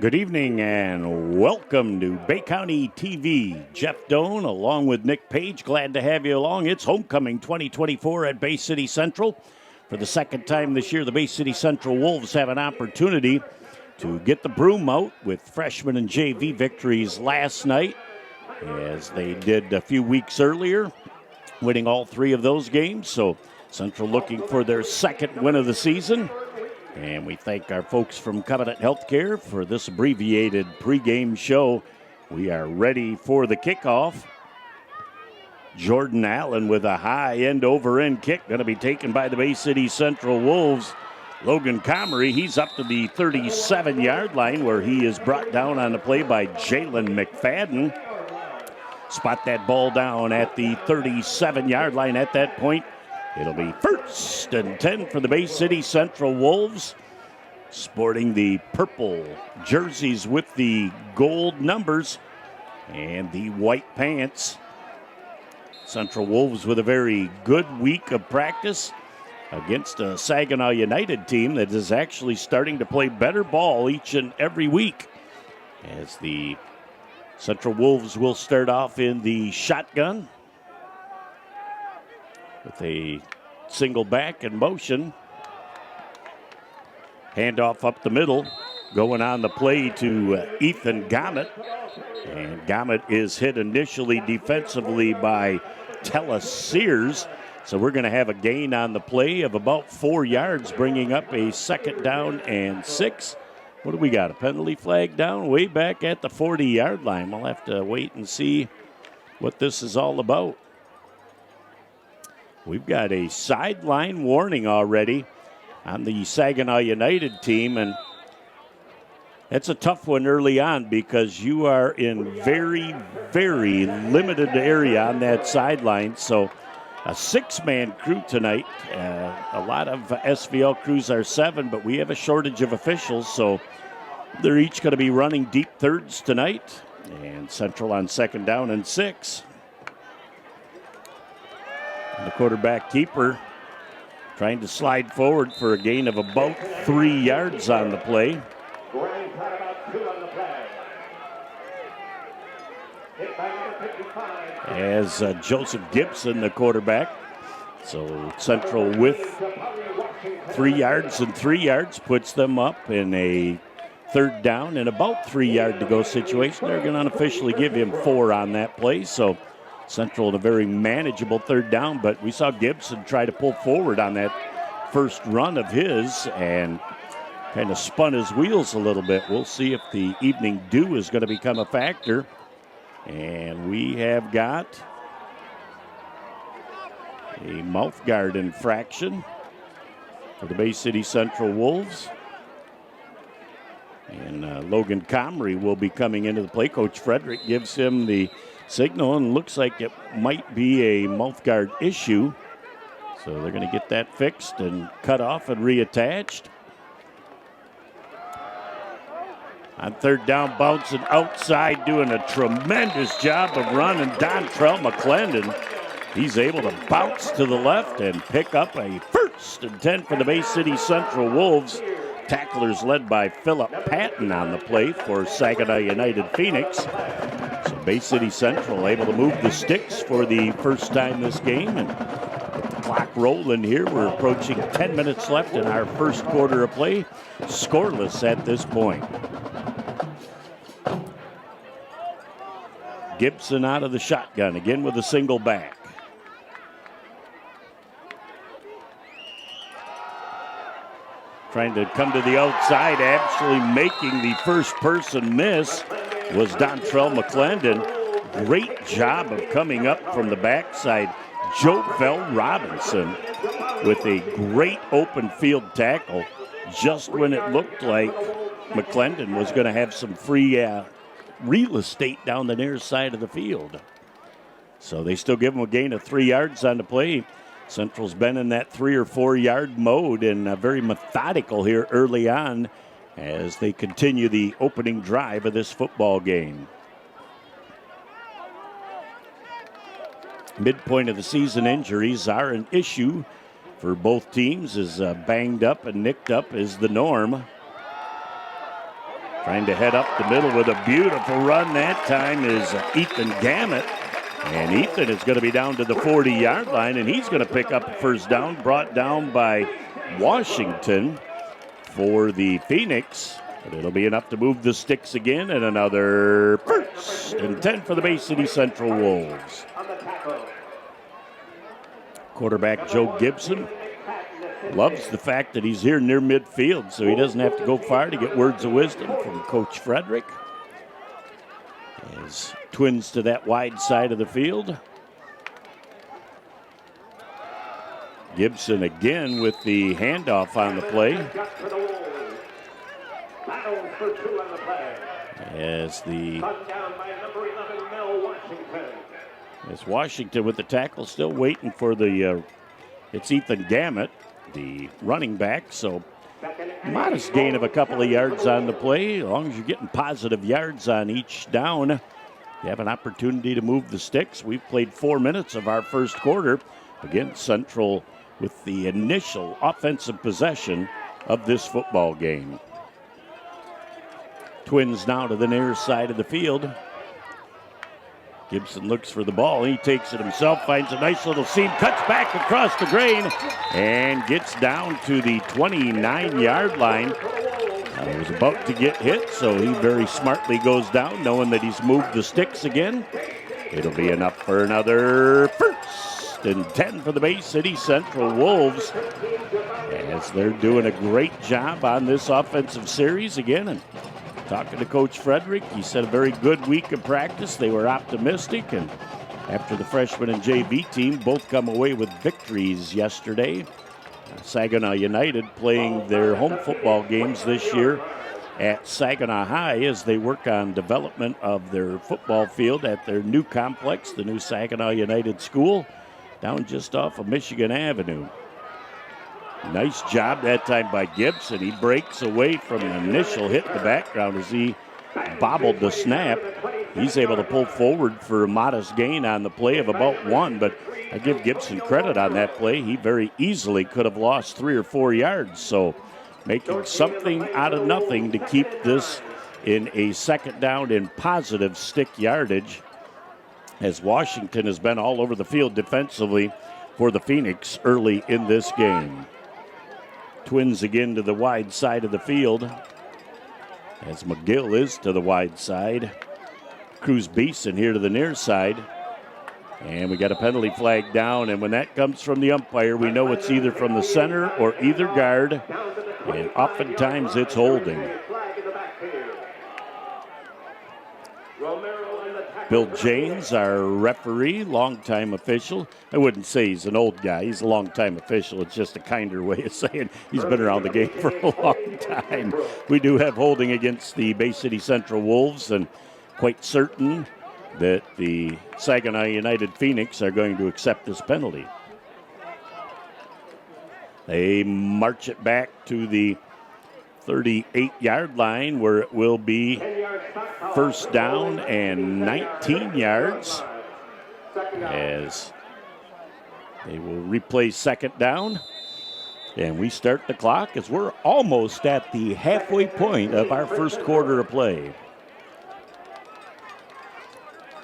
Good evening and welcome to Bay County TV. Jeff Doan along with Nick Page. Glad to have you along. It's homecoming 2024 at Bay City Central. For the second time this year, the Bay City Central Wolves have an opportunity to get the broom out with freshman and JV victories last night, as they did a few weeks earlier, winning all three of those games. So Central looking for their second win of the season. And we thank our folks from Covenant Healthcare for this abbreviated pregame show. We are ready for the kickoff. Jordan Allen with a high end-over-end kick, going to be taken by the Bay City Central Wolves. Logan Comrie, he's up to the 37-yard line, where he is brought down on the play by Jalen McFadden. Spot that ball down at the 37-yard line at that point. It'll be 1st and 10 for the Bay City Central Wolves, sporting the purple jerseys with the gold numbers and the white pants. Central Wolves with a very good week of practice against a Saginaw United team that is actually starting to play better ball each and every week, as the Central Wolves will start off in the shotgun with a single back in motion. Handoff up the middle, going on the play to Ethan Gomet. And Gomet is hit initially defensively by Tella Sears. So we're going to have a gain on the play of about 4 yards, bringing up a 2nd down and 6. What do we got? A penalty flag down way back at the 40-yard line. We'll have to wait and see what this is all about. We've got a sideline warning already on the Saginaw United team, and that's a tough one early on because you are in very, very limited area on that sideline. So a 6-man crew tonight. A lot of SVL crews are 7, but we have a shortage of officials, so they're each going to be running deep thirds tonight. And Central on 2nd down and 6. And the quarterback keeper trying to slide forward for a gain of about 3 yards on the play. As Joseph Gibson, the quarterback. So Central with 3 yards and 3 yards puts them up in a 3rd down and about 3 yard to go situation. They're going to unofficially give him 4 on that play. So Central in a very manageable 3rd down, but we saw Gibson try to pull forward on that first run of his and kind of spun his wheels a little bit. We'll see if the evening dew is going to become a factor. And we have got a mouth guard infraction for the Bay City Central Wolves. And Logan Comrie will be coming into the play. Coach Frederick gives him the signal, and looks like it might be a mouth guard issue. So they're going to get that fixed and cut off and reattached. On 3rd down, bouncing outside, doing a tremendous job of running, Dontrell McClendon. He's able to bounce to the left and pick up a 1st and 10 for the Bay City Central Wolves. Tacklers led by Philip Patton on the play for Saginaw United Phoenix. So Bay City Central able to move the sticks for the first time this game. And with the clock rolling here, we're approaching 10 minutes left in our first quarter of play. Scoreless at this point. Gibson out of the shotgun, again with a single back. Trying to come to the outside, actually making the first person miss was Dontrell McClendon. Great job of coming up from the backside. Jovell Robinson with a great open field tackle just when it looked like McClendon was going to have some free real estate down the near side of the field. So they still give him a gain of 3 yards on the play. Central's been in that 3 or 4 yard mode and very methodical here early on as they continue the opening drive of this football game. Midpoint of the season injuries are an issue for both teams, as banged up and nicked up is the norm. Trying to head up the middle with a beautiful run that time is Ethan Gamet. And Ethan is going to be down to the 40-yard line, and he's going to pick up a first down, brought down by Washington for the Phoenix. But it'll be enough to move the sticks again, and another first and 10 for the Bay City Central Wolves. Quarterback Joe Gibson loves the fact that he's here near midfield, so he doesn't have to go far to get words of wisdom from Coach Frederick. As Twins to that wide side of the field. Gibson again with the handoff on the play. As Washington with the tackle, still waiting for the, it's Ethan Gamet, the running back, so modest gain of a couple of yards on the play. As long as you're getting positive yards on each down, you have an opportunity to move the sticks. We've played 4 minutes of our first quarter. Again, Central with the initial offensive possession of this football game. Twins now to the near side of the field. Gibson looks for the ball. He takes it himself, finds a nice little seam, cuts back across the grain, and gets down to the 29-yard line. He was about to get hit, so he very smartly goes down, knowing that he's moved the sticks again. It'll be enough for another first and 10 for the Bay City Central Wolves, as they're doing a great job on this offensive series again. And talking to Coach Frederick, he said a very good week of practice. They were optimistic, and after the freshman and JV team both come away with victories yesterday. Saginaw United playing their home football games this year at Saginaw High as they work on development of their football field at their new complex, the new Saginaw United School, down just off of Michigan Avenue. Nice job that time by Gibson. He breaks away from the initial hit in the background as he bobbled the snap. He's able to pull forward for a modest gain on the play of about 1, but I give Gibson credit on that play. He very easily could have lost 3 or 4 yards, so making something out of nothing to keep this in a second down in positive stick yardage, as Washington has been all over the field defensively for the Phoenix early in this game. Twins again to the wide side of the field, as McGill is to the wide side. Cruz Beeson here to the near side. And we got a penalty flag down, and when that comes from the umpire, we know it's either from the center or either guard, and oftentimes it's holding. Bill James, our referee, longtime official. I wouldn't say he's an old guy. He's a longtime official. It's just a kinder way of saying he's been around the game for a long time. We do have holding against the Bay City Central Wolves, and quite certain that the Saginaw United Phoenix are going to accept this penalty. They march it back to the 38-yard line, where it will be first down and 19 yards, as they will replay second down. And we start the clock as we're almost at the halfway point of our first quarter of play.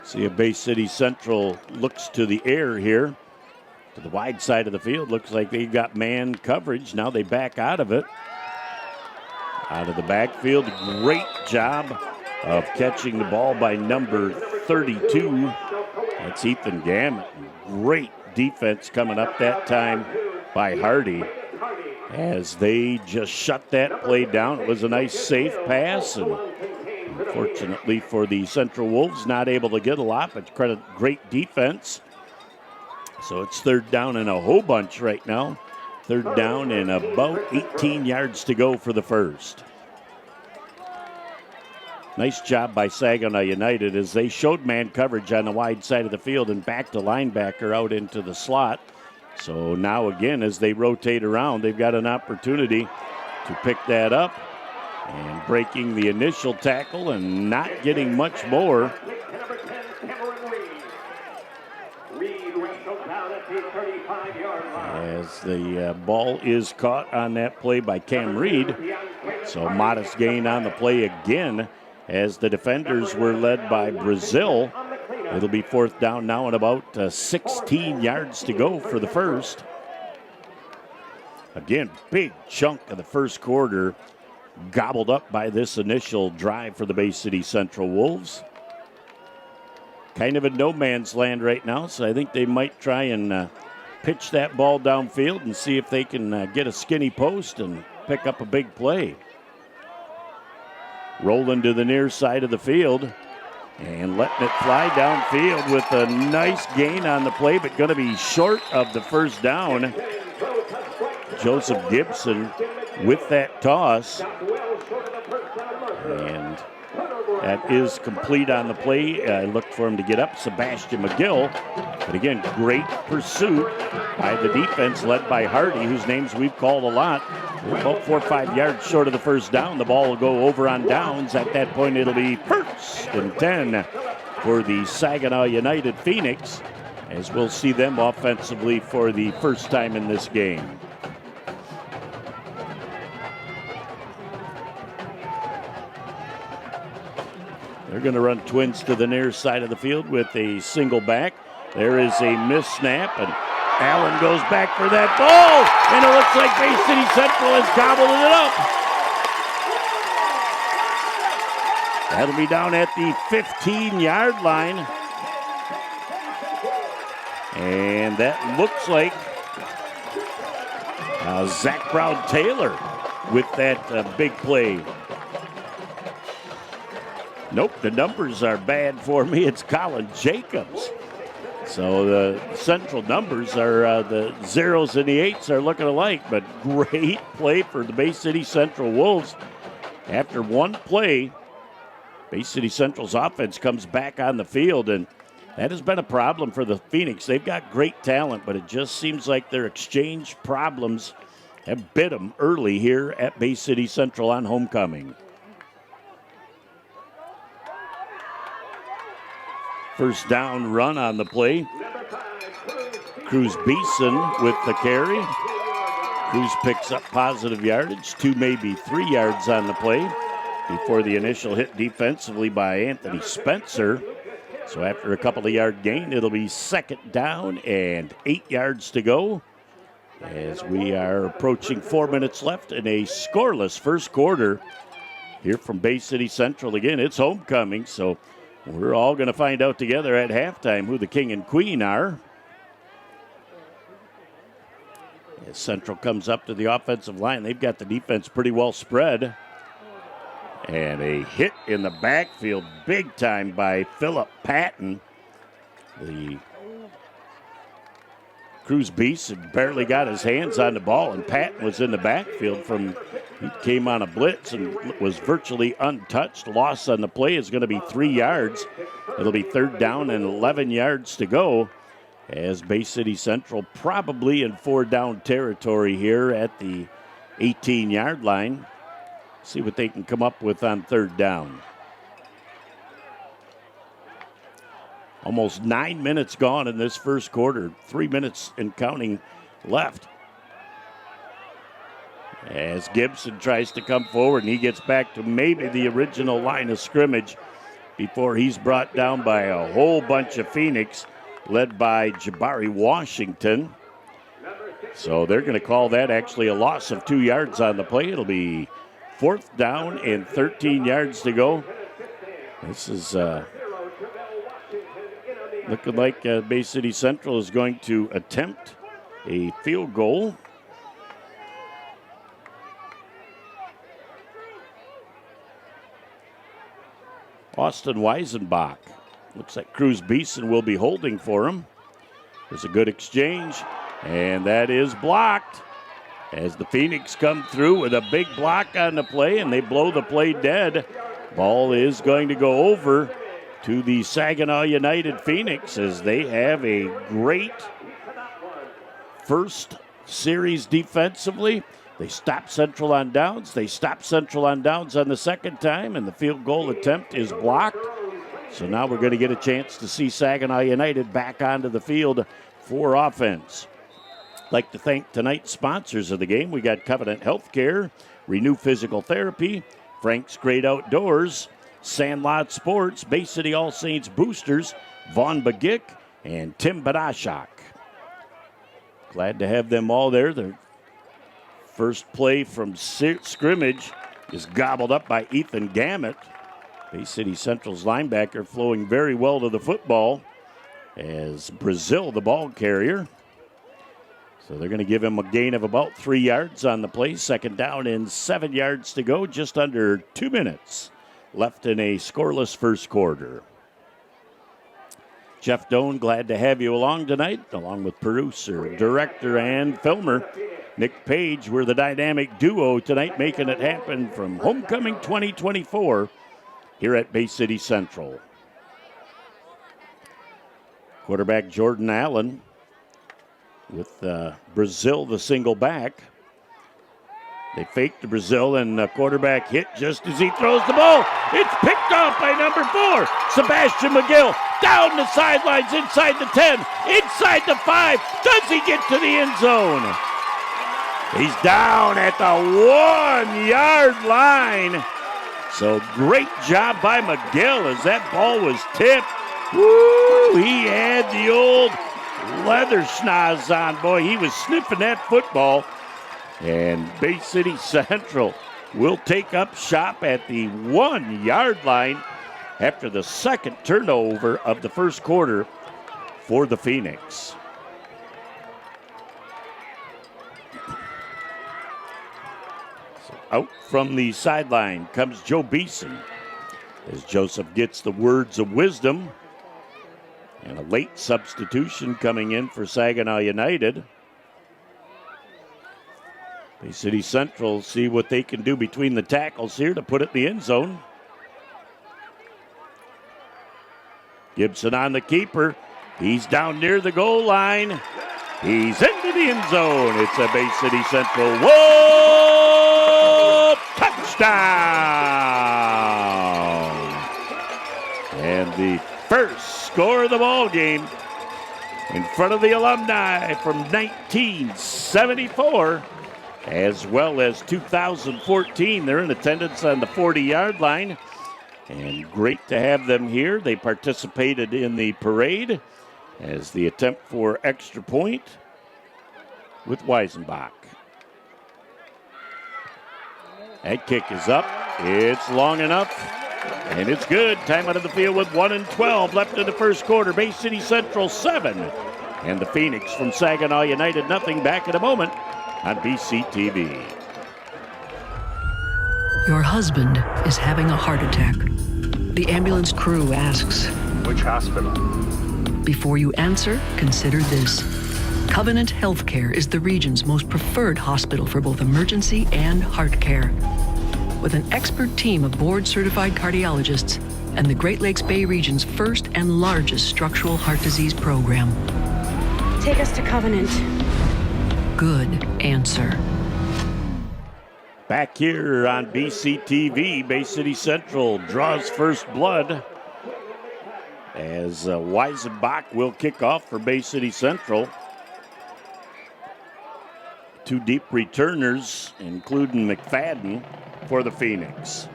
See if Bay City Central looks to the air here, to the wide side of the field. Looks like they got man coverage. Now they back out of it. Out of the backfield. Great job of catching the ball by number 32. That's Ethan Gamet. Great defense coming up that time by Hardy, as they just shut that play down. It was a nice safe pass, and unfortunately for the Central Wolves, not able to get a lot, but credit great defense. So it's third down and a whole bunch right now. Third down and about 18 yards to go for the first. Nice job by Saginaw United as they showed man coverage on the wide side of the field and backed the linebacker out into the slot. So now again, as they rotate around, they've got an opportunity to pick that up. And breaking the initial tackle and not getting much more. As the ball is caught on that play by Cam Reed. So modest gain on the play again as the defenders were led by Brazil. It'll be fourth down now and about 16 yards to go for the first. Again, big chunk of the first quarter gobbled up by this initial drive for the Bay City Central Wolves. Kind of in no man's land right now, so I think they might try and pitch that ball downfield and see if they can get a skinny post and pick up a big play. Rolling to the near side of the field and letting it fly downfield with a nice gain on the play, but going to be short of the first down. Joseph Gibson with that toss. And that is complete on the play. I looked for him to get up, Sebastian McGill. But again, great pursuit by the defense led by Hardy, whose names we've called a lot. We're about 4 or 5 yards short of the first down. The ball will go over on downs. At that point, it'll be first and 10 for the Saginaw United Phoenix, as we'll see them offensively for the first time in this game. They're going to run twins to the near side of the field with a single back. There is a missed snap, and Allen goes back for that ball, and it looks like Bay City Central has gobbled it up. That'll be down at the 15-yard line. And that looks like Zach Brown-Taylor with that big play. Nope, the numbers are bad for me. It's Colin Jacobs. So the central numbers are the zeros and the eights are looking alike, but great play for the Bay City Central Wolves. After one play, Bay City Central's offense comes back on the field, and that has been a problem for the Phoenix. They've got great talent, but it just seems like their exchange problems have bit them early here at Bay City Central on homecoming. First down run on the play. Cruz Beeson with the carry. Cruz picks up positive yardage, 2, maybe 3 yards on the play before the initial hit defensively by Anthony Spencer. So after a couple of yard gain, it'll be second down and 8 yards to go as we are approaching 4 minutes left in a scoreless first quarter here from Bay City Central. Again, it's homecoming, so we're all going to find out together at halftime who the king and queen are. As Central comes up to the offensive line, they've got the defense pretty well spread. And a hit in the backfield big time by Philip Patton. The Cruz Beeson barely got his hands on the ball, and Patton was in the backfield he came on a blitz and was virtually untouched. Loss on the play is going to be 3 yards. It'll be third down and 11 yards to go as Bay City Central probably in 4-down territory here at the 18-yard line. See what they can come up with on third down. Almost 9 minutes gone in this first quarter. 3 minutes and counting left. As Gibson tries to come forward, and he gets back to maybe the original line of scrimmage before he's brought down by a whole bunch of Phoenix, led by Jabari Washington. So they're going to call that actually a loss of 2 yards on the play. It'll be fourth down and 13 yards to go. This is looking like Bay City Central is going to attempt a field goal. Austin Weisenbach. Looks like Cruz Beeson will be holding for him. There's a good exchange, and that is blocked as the Phoenix come through with a big block on the play, and they blow the play dead. Ball is going to go over to the Saginaw United Phoenix as they have a great first series defensively. They stop Central on downs. They stop Central on downs on the second time, and the field goal attempt is blocked. So now we're going to get a chance to see Saginaw United back onto the field for offense. Like to thank tonight's sponsors of the game. We got Covenant Healthcare, Renew Physical Therapy, Frank's Great Outdoors, Sandlot Sports, Bay City All Saints Boosters, Vaughn Bagick, and Tim Badashak. Glad to have them all there. Their first play from scrimmage is gobbled up by Ethan Gamet. Bay City Central's linebacker flowing very well to the football as Brazil, the ball carrier. So they're going to give him a gain of about 3 yards on the play. Second down and 7 yards to go. Just under 2 minutes left in a scoreless first quarter. Jeff Doan, glad to have you along tonight, along with producer, director, and filmer Nick Page. We're the dynamic duo tonight, making it happen from Homecoming 2024 here at Bay City Central. Quarterback Jordan Allen with Brazil, the single back. They fake to Brazil, and the quarterback hit just as he throws the ball. It's picked off by number 4, Sebastian McGill. Down the sidelines, inside the 10, inside the 5. Does he get to the end zone? He's down at the 1 yard line. So great job by McGill as that ball was tipped. Woo! He had the old leather schnoz on. Boy, he was sniffing that football. And Bay City Central will take up shop at the 1 yard line after the second turnover of the first quarter for the Phoenix. So out from the sideline comes Joe Beeson as Joseph gets the words of wisdom. And a late substitution coming in for Saginaw United. Bay City Central see what they can do between the tackles here to put it in the end zone. Gibson on the keeper. He's down near the goal line. He's into the end zone. It's a Bay City Central. Whoa! Touchdown! And the first score of the ball game in front of the alumni from 1974 as well as 2014. They're in attendance on the 40-yard line, and great to have them here. They participated in the parade as the attempt for extra point with Weisenbach. That kick is up. It's long enough. And it's good. Time out of the field with 1:12 left in the first quarter. Bay City Central 7. And the Phoenix from Saginaw United nothing. Back in a moment on BCTV. Your husband is having a heart attack. The ambulance crew asks, "Which hospital?" Before you answer, consider this. Covenant Healthcare is the region's most preferred hospital for both emergency and heart care. With an expert team of board-certified cardiologists and the Great Lakes Bay region's first and largest structural heart disease program. Take us to Covenant. Good answer. Back here on BCTV, Bay City Central draws first blood as Weisenbach will kick off for Bay City Central. Two deep returners, including McFadden, for the Phoenix.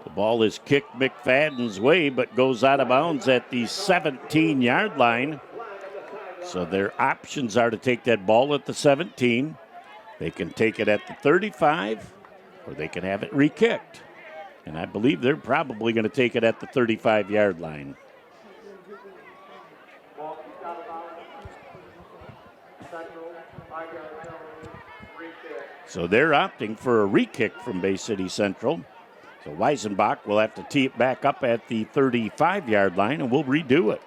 The ball is kicked McFadden's way, but goes out of bounds at the 17-yard line. So their options are to take that ball at the 17. They can take it at the 35, or they can have it re-kicked. And I believe they're probably going to take it at the 35-yard line. So they're opting for a re-kick from Bay City Central. So Weisenbach will have to tee it back up at the 35-yard line, and we'll redo it.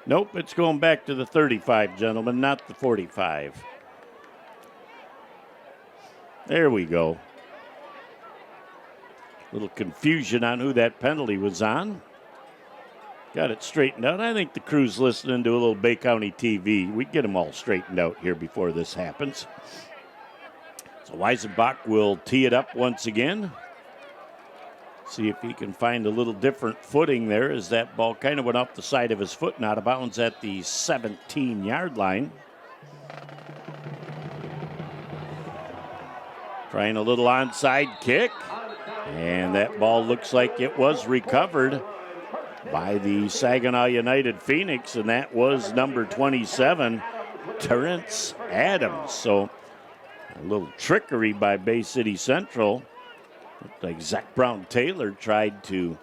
Nope, it's going back to the 35, gentlemen, not the 45. There we go. Little confusion on who that penalty was on. got it straightened out. I think the crew's listening to a little Bay County TV. We get them all straightened out here before this happens. So Weisenbach will tee it up once again. See if he can find a little different footing there as that ball kind of went off the side of his foot and out of bounds at the 17-yard line. Trying a little onside kick. And that ball looks like it was recovered by the Saginaw United Phoenix, and that was number 27, Terrence Adams. So a little trickery by Bay City Central. Looked like Zach Brown-Taylor tried to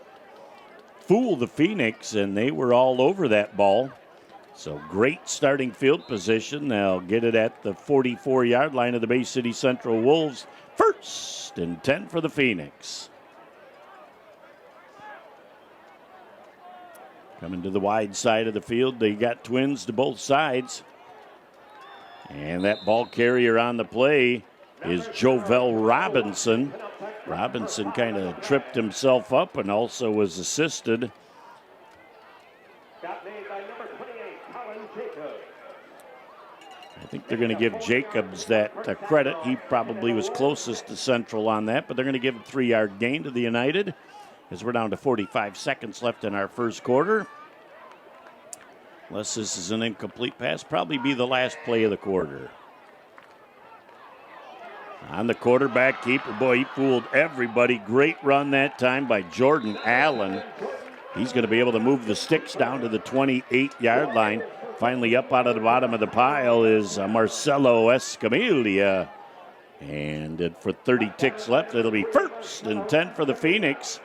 fool the Phoenix, and they were all over that ball. So great starting field position. They'll get it at the 44-yard line of the Bay City Central Wolves. 1st and 10 for the Phoenix. Coming to the wide side of the field, they got twins to both sides. And that ball carrier on the play is Jovel Robinson. Robinson kind of tripped himself up and also was assisted. I think they're going to give Jacobs that credit. He probably was closest to Central on that, but they're going to give a 3-yard gain to the United as we're down to 45 seconds left in our first quarter. Unless this is an incomplete pass, probably be the last play of the quarter. On the quarterback keeper, boy, he fooled everybody. Great run that time by Jordan Allen. He's going to be able to move the sticks down to the 28-yard line. Finally up out of the bottom of the pile is Marcelo Escamilla. And for 30 ticks left, it'll be 1st and 10 for the Phoenix.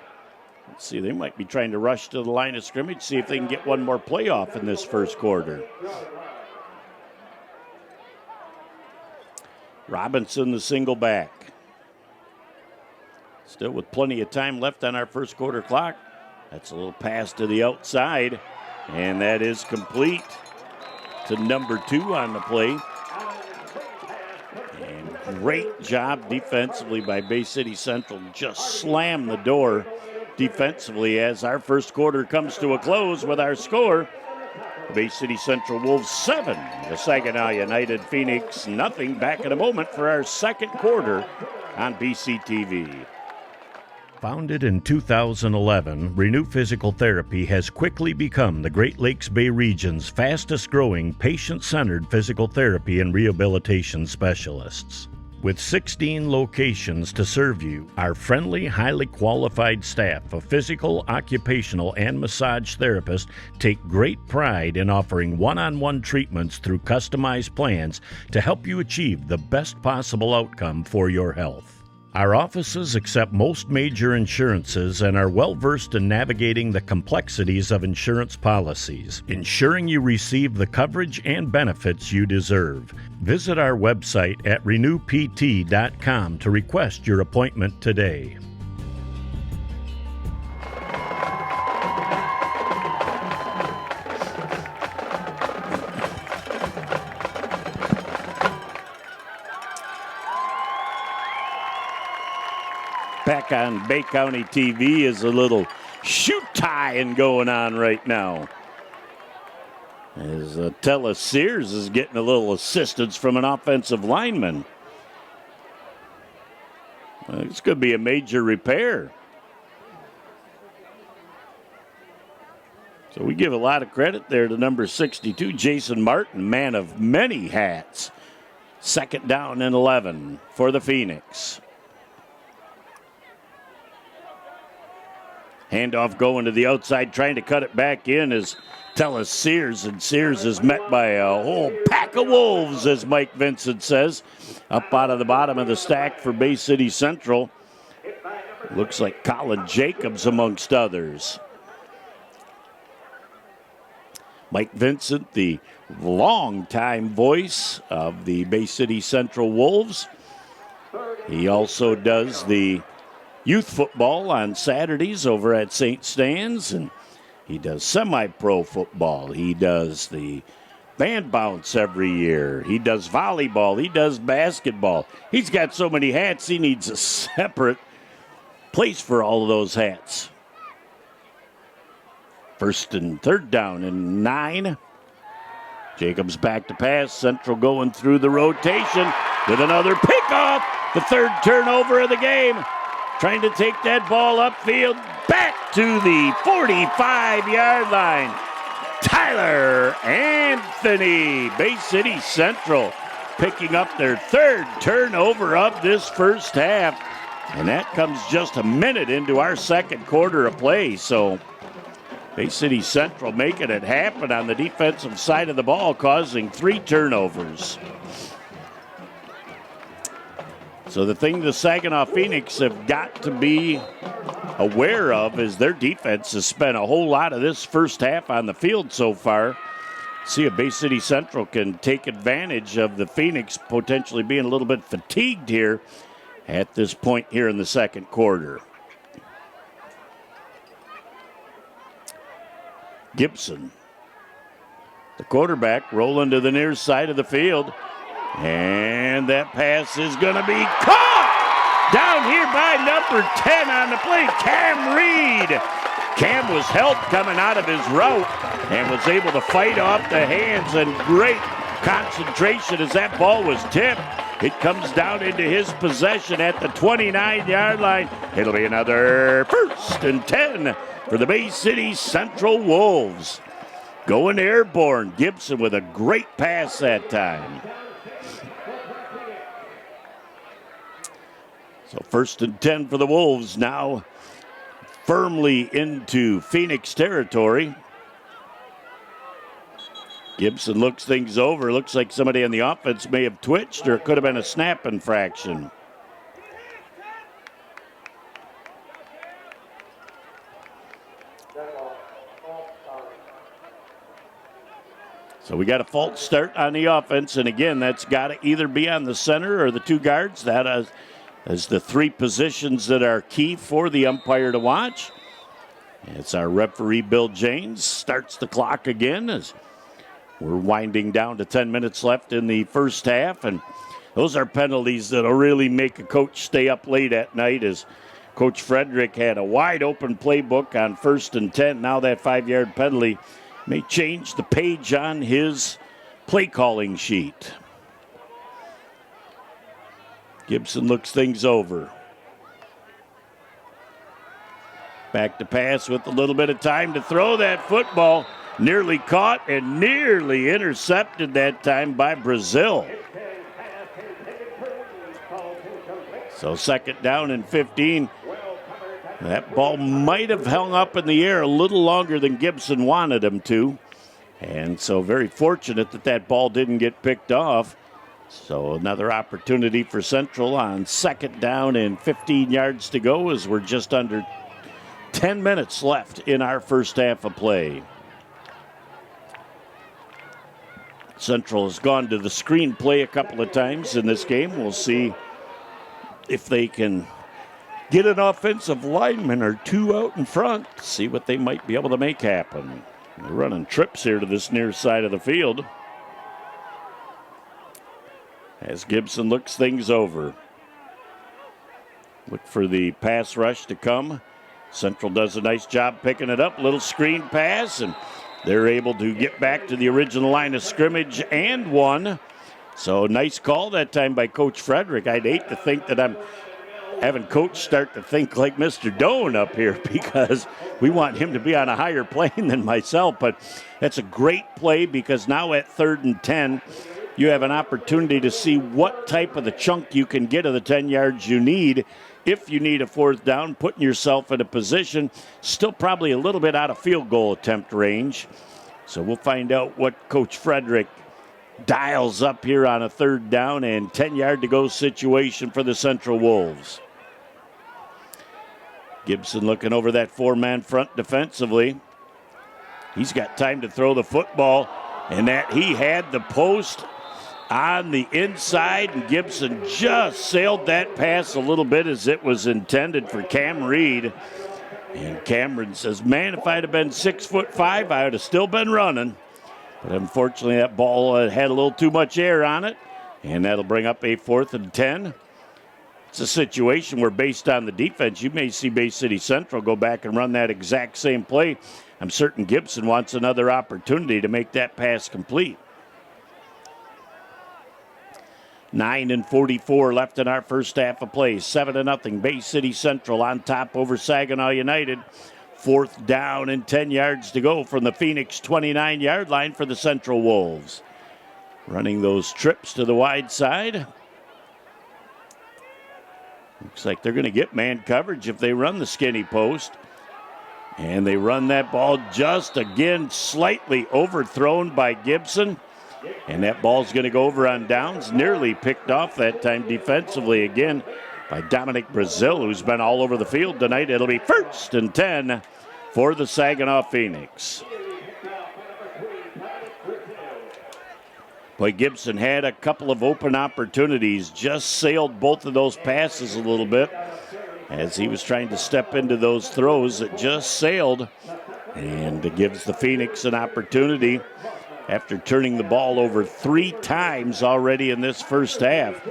Let's see, they might be trying to rush to the line of scrimmage, see if they can get one more play off in this first quarter. Robinson, the single back. Still with plenty of time left on our first quarter clock. That's a little pass to the outside, and that is complete to number 2 on the play. And great job defensively by Bay City Central. Just slammed the door defensively as our first quarter comes to a close with our score. Bay City Central Wolves 7, the Saginaw United Phoenix nothing. Back in a moment for our second quarter on BCTV. Founded in 2011, Renew Physical Therapy has quickly become the Great Lakes Bay region's fastest growing patient-centered physical therapy and rehabilitation specialists. With 16 locations to serve you, our friendly, highly qualified staff of physical, occupational, and massage therapists take great pride in offering one-on-one treatments through customized plans to help you achieve the best possible outcome for your health. Our offices accept most major insurances and are well-versed in navigating the complexities of insurance policies, ensuring you receive the coverage and benefits you deserve. Visit our website at renewpt.com to request your appointment today. Back on Bay County TV is a little shoe tying going on right now. As Tella Sears is getting a little assistance from an offensive lineman. This could be a major repair. So we give a lot of credit there to number 62, Jason Martin, man of many hats. 2nd down and 11 for the Phoenix. Handoff going to the outside, trying to cut it back in is Tella Sears, and Sears is met by a whole pack of wolves, as Mike Vincent says, up out of the bottom of the stack for Bay City Central. Looks like Colin Jacobs amongst others. Mike Vincent, the longtime voice of the Bay City Central Wolves. He also does the youth football on Saturdays over at St. Stan's, and he does semi-pro football. He does the band bounce every year. He does volleyball. He does basketball. He's got so many hats, he needs a separate place for all of those hats. First and third down and 9. Jacobs back to pass. Central going through the rotation with another pickoff. The third turnover of the game. Trying to take that ball upfield. Back to the 45-yard line. Tyler Anthony, Bay City Central, picking up their third turnover of this first half. And that comes just a minute into our second quarter of play. So Bay City Central making it happen on the defensive side of the ball, causing 3 turnovers. So the thing the Saginaw Phoenix have got to be aware of is their defense has spent a whole lot of this first half on the field so far. See if Bay City Central can take advantage of the Phoenix potentially being a little bit fatigued here at this point here in the second quarter. Gibson, the quarterback, rolling to the near side of the field. And that pass is going to be caught down here by number 10 on the play, Cam Reed. Cam was helped coming out of his route and was able to fight off the hands, and great concentration as that ball was tipped. It comes down into his possession at the 29-yard line. It'll be another first and 10 for the Bay City Central Wolves. Going airborne. Gibson with a great pass that time. So first and 10 for the Wolves, now firmly into Phoenix territory. Gibson looks things over. Looks like somebody on the offense may have twitched, or it could have been a snap infraction. So we got a false start on the offense, and again, that's got to either be on the center or the 2 guards. That is the 3 positions that are key for the umpire to watch. It's our referee, Bill James, starts the clock again as we're winding down to 10 minutes left in the first half, and those are penalties that'll really make a coach stay up late at night, as Coach Frederick had a wide open playbook on first and 10. Now that 5-yard penalty may change the page on his play calling sheet. Gibson looks things over. Back to pass with a little bit of time to throw that football. Nearly caught and nearly intercepted that time by Brazil. So second down and 15. That ball might have hung up in the air a little longer than Gibson wanted him to. And so very fortunate that that ball didn't get picked off. So another opportunity for Central on second down and 15 yards to go, as we're just under 10 minutes left in our first half of play. Central has gone to the screen play a couple of times in this game. We'll see if they can get an offensive lineman or 2 out in front, see what they might be able to make happen. They're running trips here to this near side of the field as Gibson looks things over. Look for the pass rush to come. Central does a nice job picking it up. Little screen pass, and they're able to get back to the original line of scrimmage and 1. So nice call that time by Coach Frederick. I'd hate to think that I'm having Coach start to think like Mr. Doan up here, because we want him to be on a higher plane than myself. But that's a great play, because now at 3rd and 10, you have an opportunity to see what type of the chunk you can get of the 10 yards you need. If you need a 4th down, putting yourself in a position, still probably a little bit out of field goal attempt range. So we'll find out what Coach Frederick dials up here on a 3rd down and 10-yard to go situation for the Central Wolves. Gibson looking over that 4-man front defensively. He's got time to throw the football, and that he had the post on the inside, and Gibson just sailed that pass a little bit as it was intended for Cam Reed. And Cameron says, man, if I'd have been 6'5", I would have still been running. But unfortunately, that ball had a little too much air on it, and that'll bring up a 4th and 10. It's a situation where, based on the defense, you may see Bay City Central go back and run that exact same play I'm certain Gibson wants another opportunity to make that pass complete. 9:44 left in our first half of play. 7-0. Bay City Central on top over Saginaw United. 4th down and 10 yards to go from the Phoenix 29-yard line for the Central Wolves. Running those trips to the wide side. Looks like they're going to get man coverage if they run the skinny post. And they run that ball just again slightly overthrown by Gibson. And that ball's going to go over on downs. Nearly picked off that time defensively again by Dominic Brazil, who's been all over the field tonight. It'll be 1st and 10 for the Saginaw Phoenix. Boy, Gibson had a couple of open opportunities, just sailed both of those passes a little bit as he was trying to step into those throws that just sailed. And it gives the Phoenix an opportunity after turning the ball over 3 times already in this first half.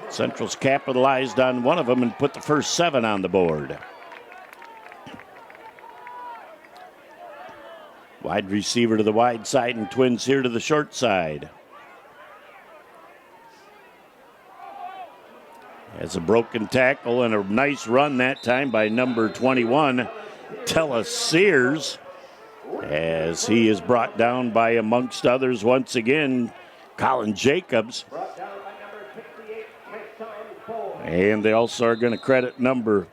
Central's capitalized on one of them and put the first 7 on the board. Wide receiver to the wide side and Twins here to the short side. Has a broken tackle and a nice run that time by number 21, Tella Sears, as he is brought down by, amongst others, once again, Colin Jacobs. And they also are going to credit number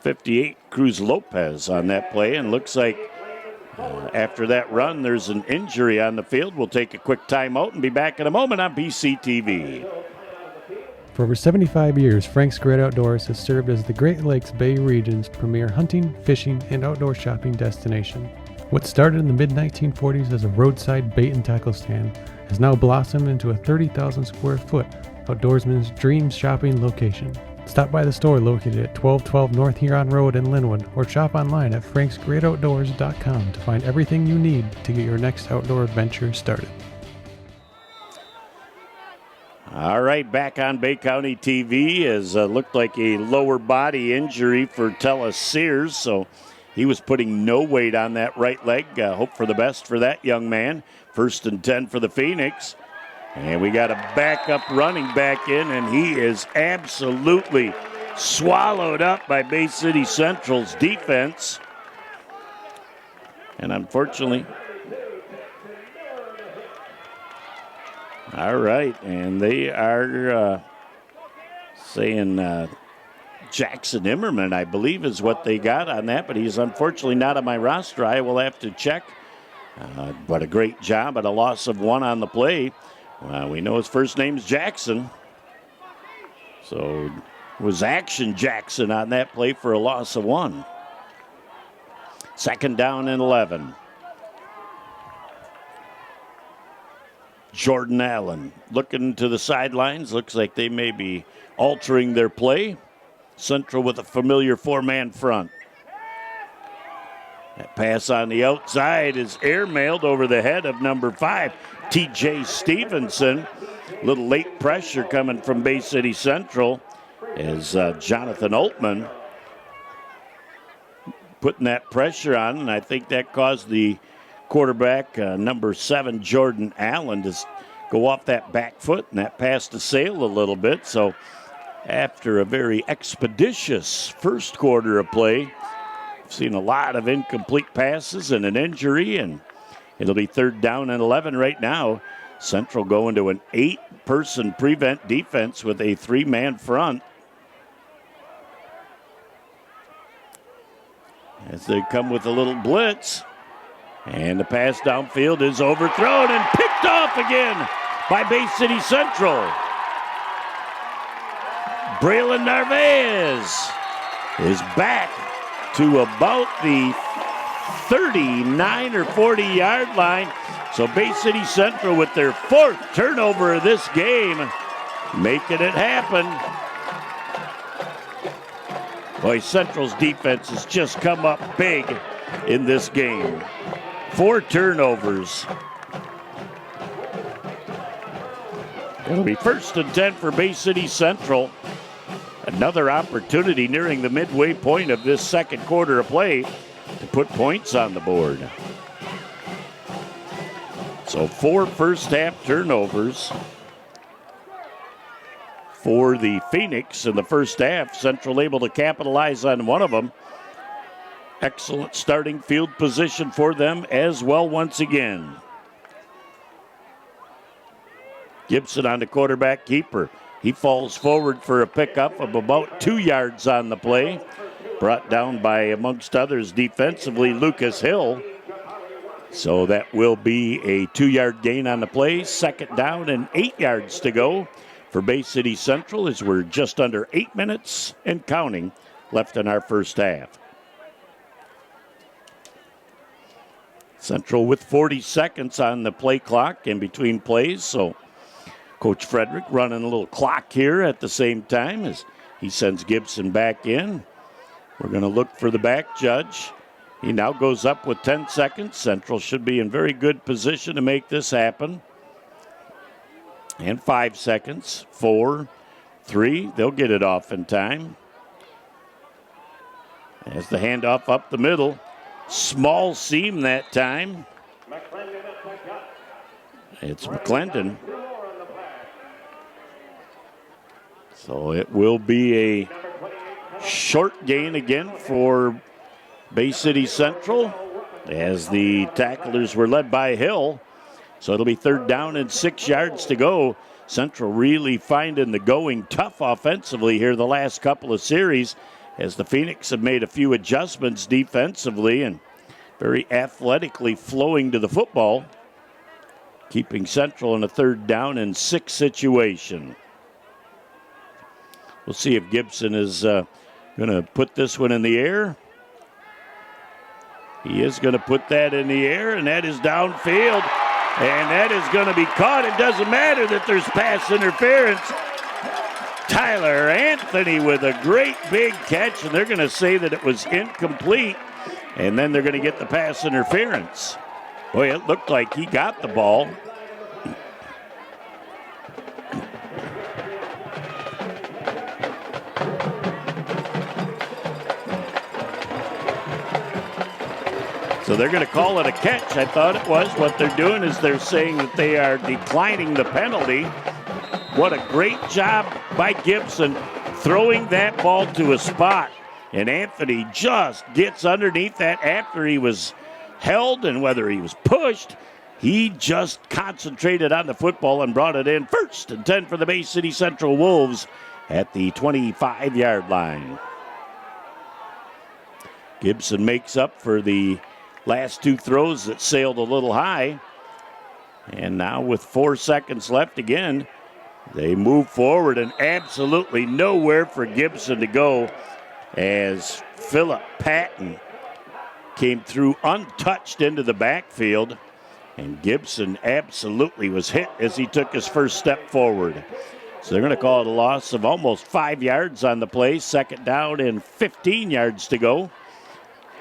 58, Cruz Lopez, on that play. And looks like after that run, there's an injury on the field. We'll take a quick timeout and be back in a moment on BCTV. For over 75 years, Frank's Great Outdoors has served as the Great Lakes Bay region's premier hunting, fishing, and outdoor shopping destination. What started in the mid-1940s as a roadside bait and tackle stand has now blossomed into a 30,000 square foot outdoorsman's dream shopping location. Stop by the store located at 1212 North Huron Road in Linwood, or shop online at franksgreatoutdoors.com to find everything you need to get your next outdoor adventure started. All right, back on Bay County TV as looked like a lower body injury for Tella Sears, so he was putting no weight on that right leg. Hope for the best for that young man. 1st and 10 for the Phoenix. And we got a backup running back in, and he is absolutely swallowed up by Bay City Central's defense. And unfortunately, all right, and they are saying Jackson Immerman, I believe, is what they got on that, but he's unfortunately not on my roster. I will have to check. But a great job at a loss of 1 on the play. We know his first name's Jackson. So it was Action Jackson on that play for a loss of 1. 2nd down and 11. Jordan Allen looking to the sidelines. Looks like they may be altering their play. Central with a familiar 4-man front. That pass on the outside is airmailed over the head of number 5, T.J. Stevenson. A little late pressure coming from Bay City Central as Jonathan Altman putting that pressure on, and I think that caused the quarterback, number 7, Jordan Allen, to go off that back foot, and that pass to sail a little bit. So after a very expeditious first quarter of play, we've seen a lot of incomplete passes and an injury, and it'll be 3rd down and 11 right now. Central going to an 8-person prevent defense with a 3-man front. As they come with a little blitz. And the pass downfield is overthrown and picked off again by Bay City Central. Braylon Narvaez is back to about the 39 or 40-yard line. So Bay City Central with their 4th turnover of this game, making it happen. Boy, Central's defense has just come up big in this game. 4 turnovers. It'll be 1st and 10 for Bay City Central. Another opportunity nearing the midway point of this second quarter of play to put points on the board. So 4 first half turnovers for the Phoenix in the first half. Central able to capitalize on one of them. Excellent starting field position for them as well once again. Gibson on the quarterback keeper. He falls forward for a pickup of about 2 yards on the play. Brought down by, amongst others, defensively, Lucas Hill. So that will be a 2-yard gain on the play. Second down and 8 yards to go for Bay City Central as we're just under 8 minutes and counting left in our first half. Central with 40 seconds on the play clock in between plays. So Coach Frederick running a little clock here at the same time as he sends Gibson back in. We're going to look for the back judge. He now goes up with 10 seconds. Central should be in very good position to make this happen. And 5 seconds. 4, 3. They'll get it off in time. As the handoff up the middle. Small seam that time. It's McClendon. So it will be a short gain again for Bay City Central as the tacklers were led by Hill. So it'll be 3rd down and 6 yards to go. Central really finding the going tough offensively here the last couple of series as the Phoenix have made a few adjustments defensively and very athletically flowing to the football, keeping Central in a 3rd down and 6 situation. We'll see if Gibson is going to put this one in the air. He is going to put that in the air, and that is downfield. And that is going to be caught. It doesn't matter that there's pass interference. Tyler Anthony with a great big catch, and they're going to say that it was incomplete. And then they're going to get the pass interference. Boy, it looked like he got the ball. So they're going to call it a catch. I thought it was. What they're doing is they're saying that they are declining the penalty. What a great job by Gibson throwing that ball to a spot. And Anthony just gets underneath that after he was held, and whether he was pushed, he just concentrated on the football and brought it in. 1st and 10 for the Bay City Central Wolves at the 25-yard line. Gibson makes up for the last 2 throws that sailed a little high. And now with 4 seconds left again, they move forward and absolutely nowhere for Gibson to go as Philip Patton came through untouched into the backfield. And Gibson absolutely was hit as he took his first step forward. So they're going to call it a loss of almost 5 yards on the play. 2nd down and 15 yards to go.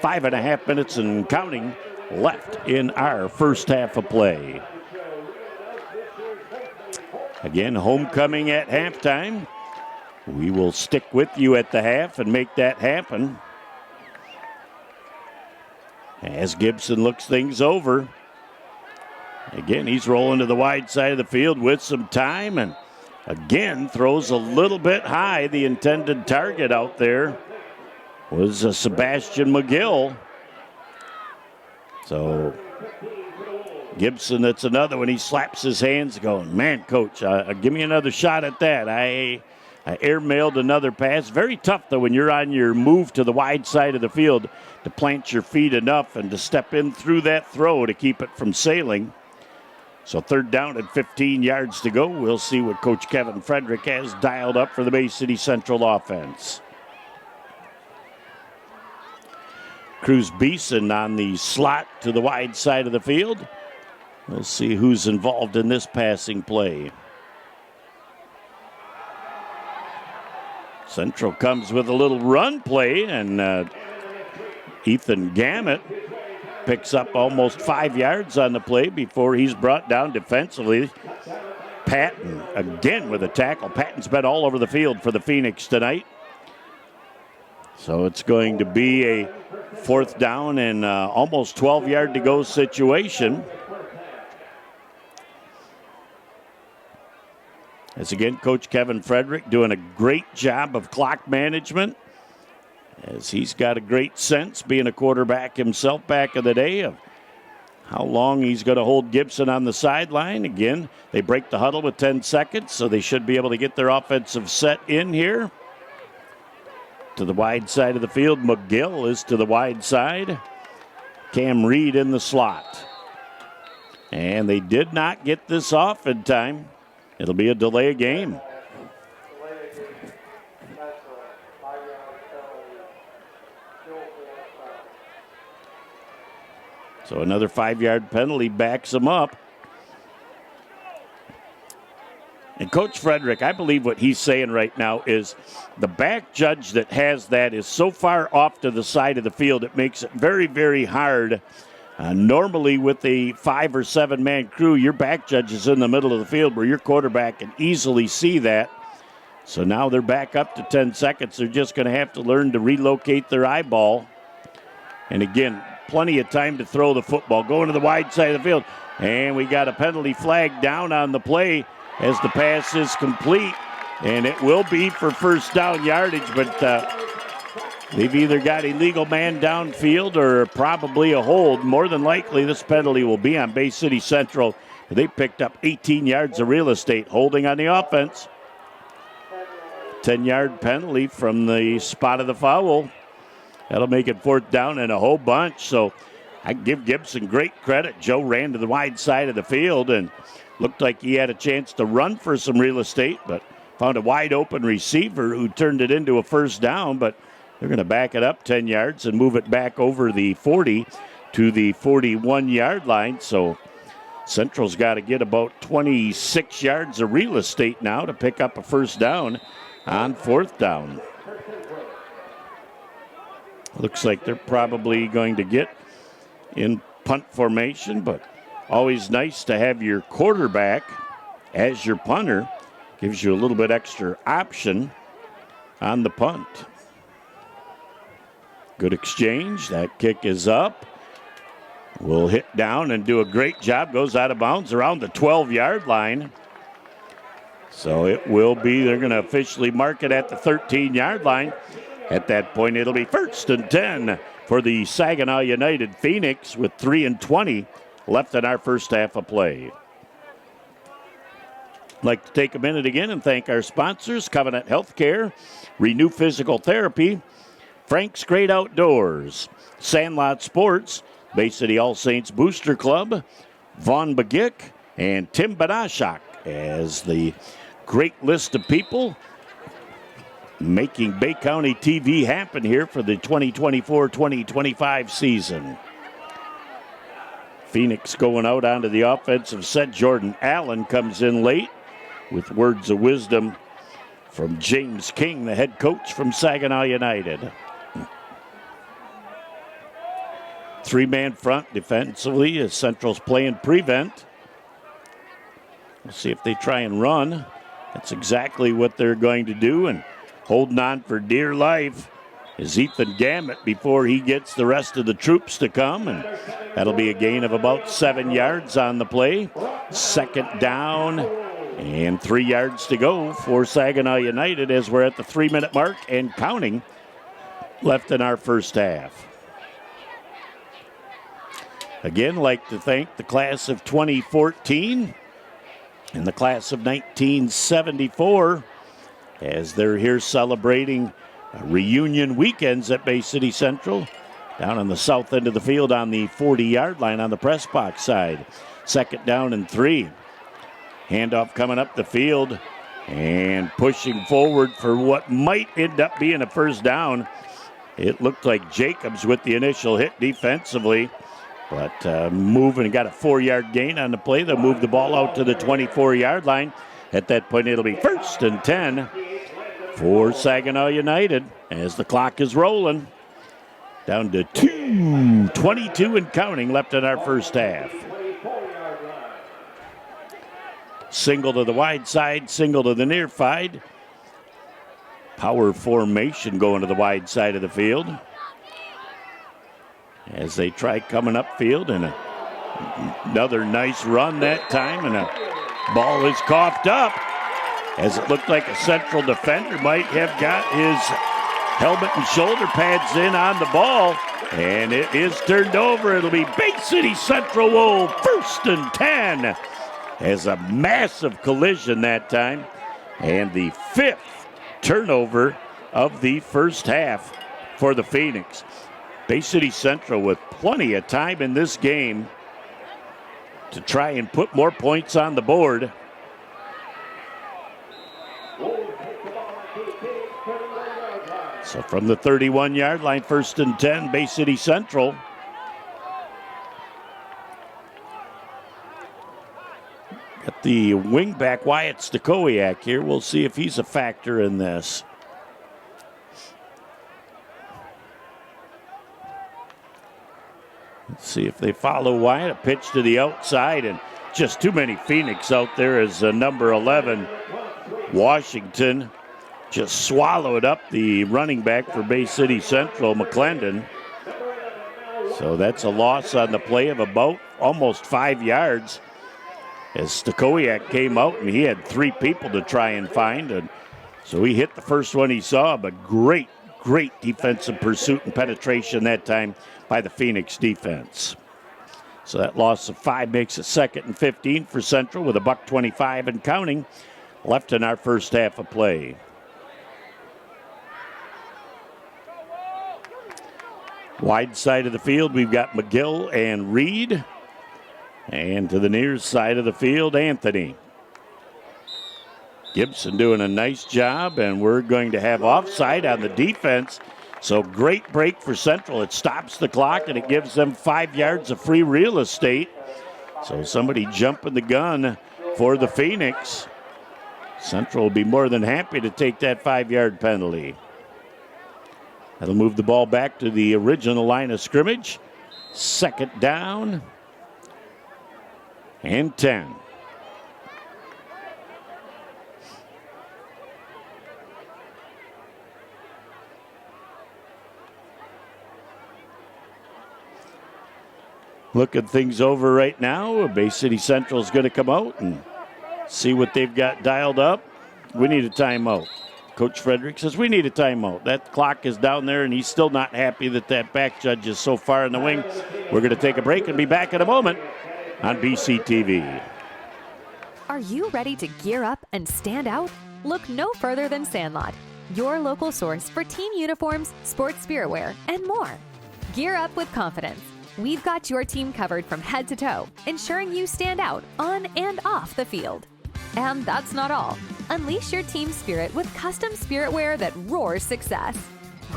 5.5 minutes and counting left in our first half of play. Again, homecoming at halftime. We will stick with you at the half and make that happen. As Gibson looks things over. Again, he's rolling to the wide side of the field with some time and again throws a little bit high. The intended target out there was Sebastian McGill. So Gibson, that's another one. He slaps his hands going, man, coach, give me another shot at that. I airmailed another pass. Very tough, though, when you're on your move to the wide side of the field to plant your feet enough and to step in through that throw to keep it from sailing. So 3rd down and 15 yards to go. We'll see what Coach Kevin Frederick has dialed up for the Bay City Central offense. Cruz Beeson on the slot to the wide side of the field. We'll see who's involved in this passing play. Central comes with a little run play, and Ethan Gammett picks up almost 5 yards on the play before he's brought down defensively. Patton again with a tackle. Patton's been all over the field for the Phoenix tonight. So it's going to be a 4th down and almost 12-yard to go situation. As again, Coach Kevin Frederick doing a great job of clock management, as he's got a great sense, being a quarterback himself back in the day, of how long he's going to hold Gibson on the sideline. Again, they break the huddle with 10 seconds, so they should be able to get their offensive set in here. To the wide side of the field, McGill is to the wide side. Cam Reed in the slot. And they did not get this off in time. It'll be a delay of game. So another 5-yard penalty backs them up. And Coach Frederick, I believe what he's saying right now is the back judge that has that is so far off to the side of the field, it makes it very, very hard. Normally with a 5 or 7 man crew, your back judge is in the middle of the field where your quarterback can easily see that. So now they're back up to 10 seconds. They're just going to have to learn to relocate their eyeball. And again, plenty of time to throw the football. Going to the wide side of the field. And we got a penalty flag down on the play as the pass is complete. And it will be for first down yardage, but they've either got a legal man downfield or probably a hold. More than likely, this penalty will be on Bay City Central. They picked up 18 yards of real estate, holding on the offense. 10-yard penalty from the spot of the foul. That'll make it 4th down and a whole bunch. So I give Gibson great credit. Joe ran to the wide side of the field and looked like he had a chance to run for some real estate, but found a wide open receiver who turned it into a first down. But they're going to back it up 10 yards and move it back over the 40 to the 41-yard line. So Central's got to get about 26 yards of real estate now to pick up a first down on 4th down. Looks like they're probably going to get in punt formation, but always nice to have your quarterback as your punter. Gives you a little bit extra option on the punt. Good exchange. That kick is up. Will hit down and do a great job. Goes out of bounds around the 12-yard line. So it will be, they're going to officially mark it at the 13-yard line. At that point, it'll be 1st and 10 for the Saginaw United Phoenix with 3:20 left in our first half of play. I'd like to take a minute again and thank our sponsors, Covenant Healthcare, Renew Physical Therapy, Frank's Great Outdoors, Sandlot Sports, Bay City All Saints Booster Club, Vaughn Bagick, and Tim Badashak as the great list of people making Bay County TV happen here for the 2024-2025 season. Phoenix going out onto the offensive set. Jordan Allen comes in late with words of wisdom from James King, the head coach from Saginaw United. 3-man front defensively as Central's playing prevent. We'll see if they try and run. That's exactly what they're going to do. And holding on for dear life is Ethan Gammett before he gets the rest of the troops to come. And that'll be a gain of about 7 yards on the play. 2nd down and 3 yards to go for Saginaw United as we're at the 3-minute mark and counting left in our first half. Again, like to thank the class of 2014 and the class of 1974 as they're here celebrating reunion weekends at Bay City Central. Down on the south end of the field on the 40-yard line on the press box side. 2nd down and 3. Handoff coming up the field and pushing forward for what might end up being a first down. It looked like Jacobs with the initial hit defensively, but moving, got a 4-yard gain on the play. They'll move the ball out to the 24-yard line. At that point, it'll be 1st and 10 for Saginaw United as the clock is rolling. Down to 2:22 and counting left in our first half. Single to the wide side, single to the near side. Power formation going to the wide side of the field. as they try coming upfield, and another nice run that time, and a ball is coughed up as it looked like a Central defender might have got his helmet and shoulder pads in on the ball, and it is turned over. It'll be Bay City Central Wolf 1st and 10 as a massive collision that time, and the 5th turnover of the first half for the Phoenix. Bay City Central with plenty of time in this game to try and put more points on the board. So from the 31-yard line, 1st and 10, Bay City Central. Got the wingback Wyatt Stakowiak here. We'll see if he's a factor in this. Let's see if they follow Wyatt. A pitch to the outside, and just too many Phoenix out there as number 11, Washington, just swallowed up the running back for Bay City Central, McClendon. So that's a loss on the play of about almost 5 yards as Stakowiak came out, and he had 3 people to try and find. And so he hit the first one he saw, but great defensive pursuit and penetration that time by the Phoenix defense. So that loss of 5 makes it 2nd and 15 for Central with $1:25 and counting left in our first half of play. Wide side of the field, we've got McGill and Reed. And to the near side of the field, Anthony. Gibson doing a nice job, and we're going to have offside on the defense. So great break for Central. It stops the clock, and it gives them 5 yards of free real estate. So somebody jumping the gun for the Phoenix. Central will be more than happy to take that 5-yard penalty. That'll move the ball back to the original line of scrimmage. 2nd down and 10. Looking things over right now. Bay City Central is going to come out and see what they've got dialed up. We need a timeout. Coach Frederick says we need a timeout. That clock is down there, and he's still not happy that back judge is so far in the wing. We're going to take a break and be back in a moment on BCTV. Are you ready to gear up and stand out? Look no further than Sandlot, your local source for team uniforms, sports spiritwear, and more. Gear up with confidence. We've got your team covered from head to toe, ensuring you stand out on and off the field. And that's not all. Unleash your team spirit with custom spiritwear that roars success.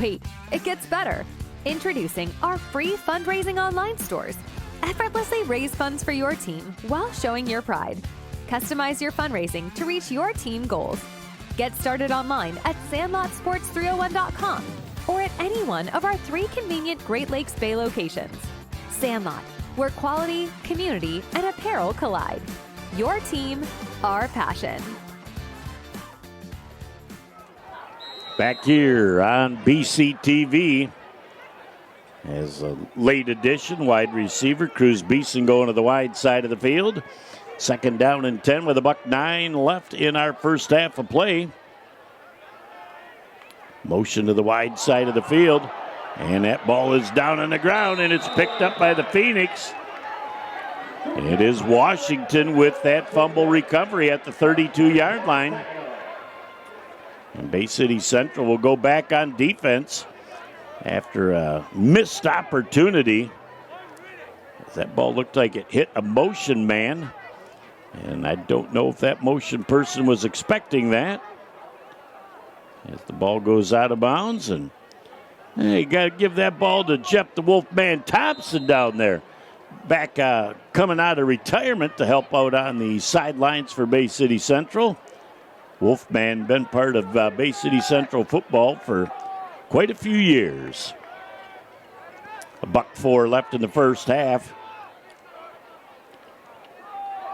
Wait, it gets better. Introducing our free fundraising online stores. Effortlessly raise funds for your team while showing your pride. Customize your fundraising to reach your team goals. Get started online at sandlotsports301.com or at any one of our 3 convenient Great Lakes Bay locations. Sandlot, where quality, community, and apparel collide. Your team, our passion. Back here on BCTV as a late addition, wide receiver, Cruz Beeson going to the wide side of the field. 2nd down and 10 with $1:09 left in our first half of play. Motion to the wide side of the field, and that ball is down on the ground, and it's picked up by the Phoenix. It is Washington with that fumble recovery at the 32-yard line. And Bay City Central will go back on defense after a missed opportunity. That ball looked like it hit a motion man, and I don't know if that motion person was expecting that. As the ball goes out of bounds, and you got to give that ball to Jeff the Wolfman Thompson down there. Back coming out of retirement to help out on the sidelines for Bay City Central. Wolfman been part of Bay City Central football for quite a few years. $1:04 left in the first half.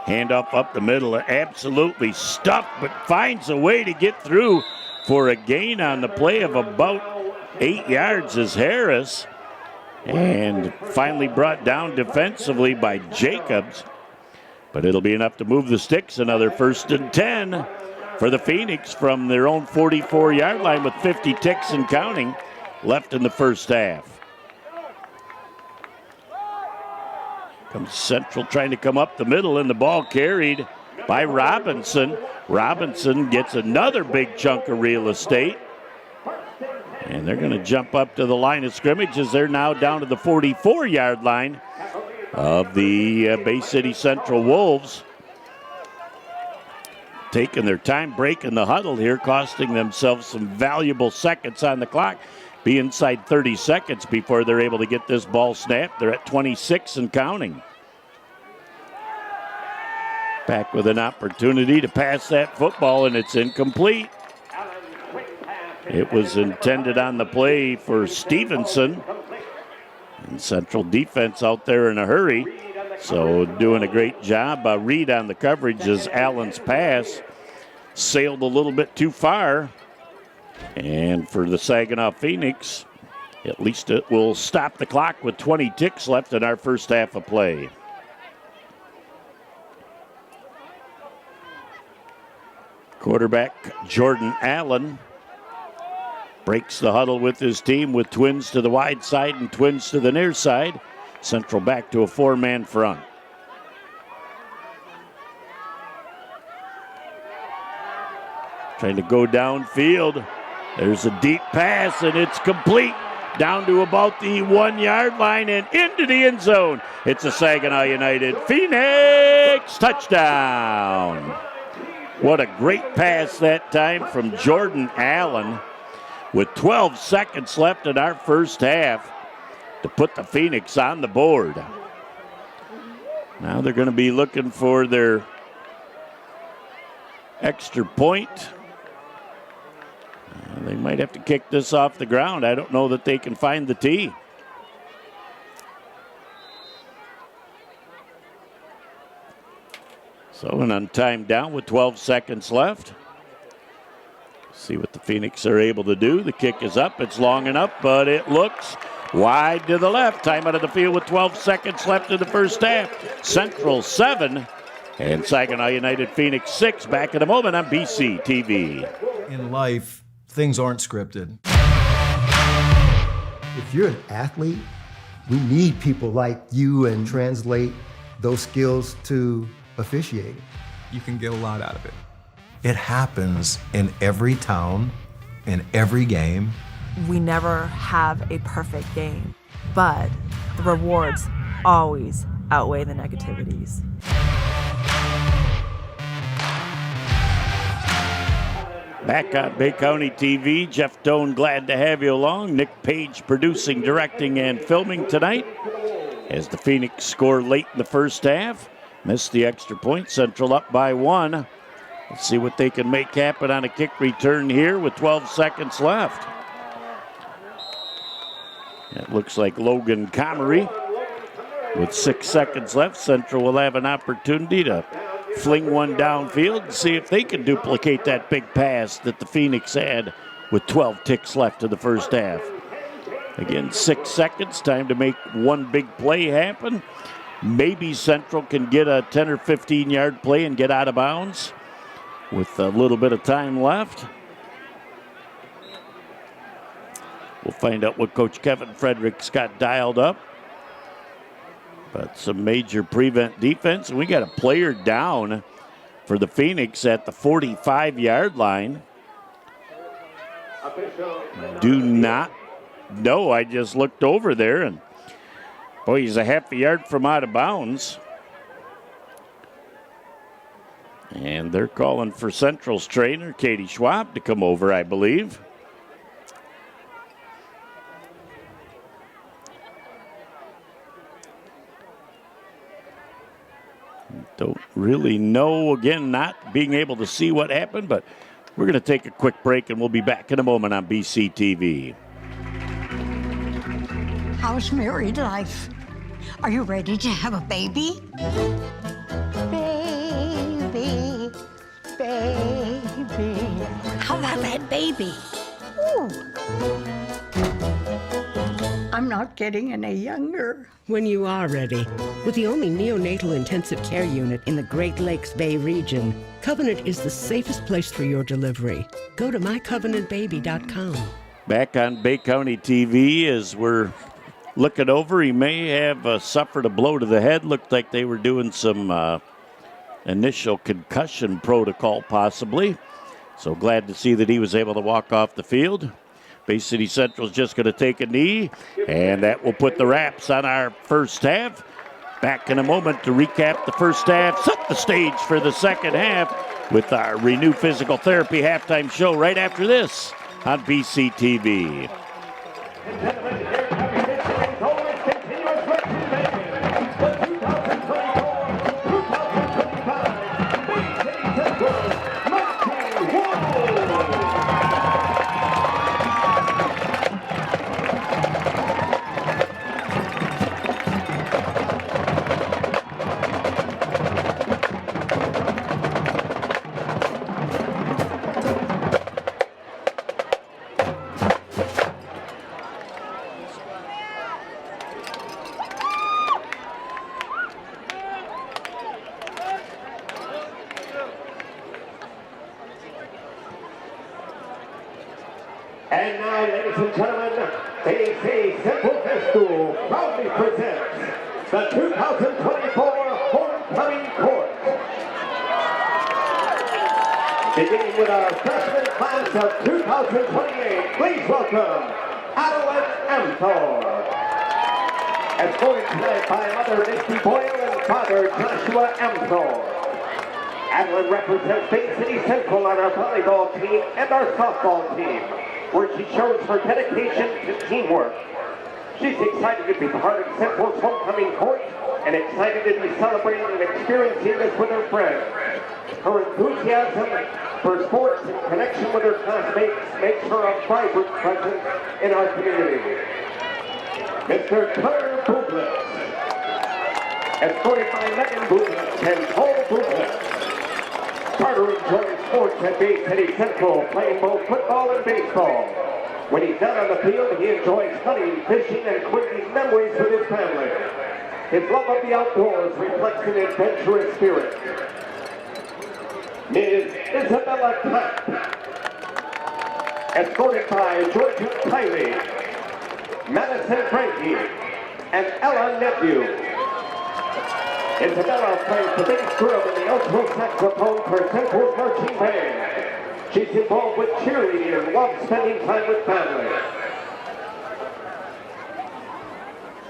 Handoff up the middle, absolutely stuffed, but finds a way to get through for a gain on the play of about 8 yards as Harris And finally brought down defensively by Jacobs. But it'll be enough to move the sticks. Another 1st and 10 for the Phoenix from their own 44-yard line with 50 ticks and counting left in the first half. Comes Central trying to come up the middle, and the ball carried by Robinson. Robinson gets another big chunk of real estate. And they're going to jump up to the line of scrimmage as they're now down to the 44-yard line of the Bay City Central Wolves. Taking their time, breaking the huddle here, costing themselves some valuable seconds on the clock. Be inside 30 seconds before they're able to get this ball snapped. They're at 26 and counting. Back with an opportunity to pass that football, and it's incomplete. It was intended on the play for Stevenson. And Central defense out there in a hurry. So doing a great job. Read on the coverage as Allen's pass sailed a little bit too far. And for the Saginaw Phoenix, at least it will stop the clock with 20 ticks left in our first half of play. Quarterback Jordan Allen breaks the huddle with his team with twins to the wide side and twins to the near side. Central back to a 4-man front. Trying to go downfield. There's a deep pass, and it's complete down to about the 1-yard line and into the end zone. It's a Saginaw United Phoenix touchdown. What a great pass that time from Jordan Allen with 12 seconds left in our first half to put the Phoenix on the board. Now they're going to be looking for their extra point. They might have to kick this off the ground. I don't know that they can find the tee. So an untimed down with 12 seconds left. See what the Phoenix are able to do. The kick is up. It's long enough, but it looks wide to the left. Time out of the field with 12 seconds left in the first half. Central 7 and Saginaw United Phoenix 6. Back in a moment on BCTV. In life, things aren't scripted. If you're an athlete, we need people like you and translate those skills to officiating. You can get a lot out of it. It happens in every town, in every game. We never have a perfect game, but the rewards always outweigh the negativities. Back on Bay County TV, Jeff Doan, glad to have you along. Nick Page producing, directing, and filming tonight. As the Phoenix score late in the first half, missed the extra point. Central up by 1. Let's see what they can make happen on a kick return here with 12 seconds left. It looks like Logan Comrie with 6 seconds left. Central will have an opportunity to fling one downfield and see if they can duplicate that big pass that the Phoenix had with 12 ticks left in the first half. Again, 6 seconds, time to make one big play happen. Maybe Central can get a 10 or 15-yard play and get out of bounds with a little bit of time left. We'll find out what Coach Kevin Fredericks got dialed up. But some major prevent defense. And we got a player down for the Phoenix at the 45-yard line. Do not know. I just looked over there, and boy, he's a half a yard from out of bounds. And they're calling for Central's trainer, Katie Schwab, to come over, I believe. Don't really know, again, not being able to see what happened, but we're going to take a quick break, and we'll be back in a moment on BCTV. How's married life? Are you ready to have a baby? Baby, baby. How about that baby? Ooh. I'm not getting any younger. When you are ready. With the only neonatal intensive care unit in the Great Lakes Bay region, Covenant is the safest place for your delivery. Go to mycovenantbaby.com. Back on Bay County TV as we're looking over, he may have suffered a blow to the head. Looked like they were doing some initial concussion protocol possibly. So glad to see that he was able to walk off the field. Bay City Central's just going to take a knee, and that will put the wraps on our first half. Back in a moment to recap the first half, set the stage for the second half with our Renew Physical Therapy halftime show right after this on BCTV. And now, ladies and gentlemen, BC Central High School proudly presents the 2024 Homecoming Court. Beginning with our freshman class of 2028, please welcome Adeline Amthor. Escorted tonight by Mother Misty Boyle and Father Joshua Amthor. Adeline represents Bay City Central on our volleyball team and our softball team, where she shows her dedication to teamwork. She's excited to be part of Central's homecoming court and excited to be celebrating and experiencing this with her friends. Her enthusiasm for sports and connection with her classmates makes her a vibrant presence in our community. Mr. Claire Bublitz, escorted by Megan Bublitz and Paul Bublitz. Carter enjoys sports at Bay City Central, playing both football and baseball. When he's not on the field, he enjoys hunting, fishing, and creating memories with his family. His love of the outdoors reflects an adventurous spirit. Ms. Isabella Clapp, escorted by Georgia Kiley, Madison Frankie, and Ella Nephew. Isabella plays the bass drum and the alto saxophone for Central's marching band. She's involved with cheerleading and loves spending time with family.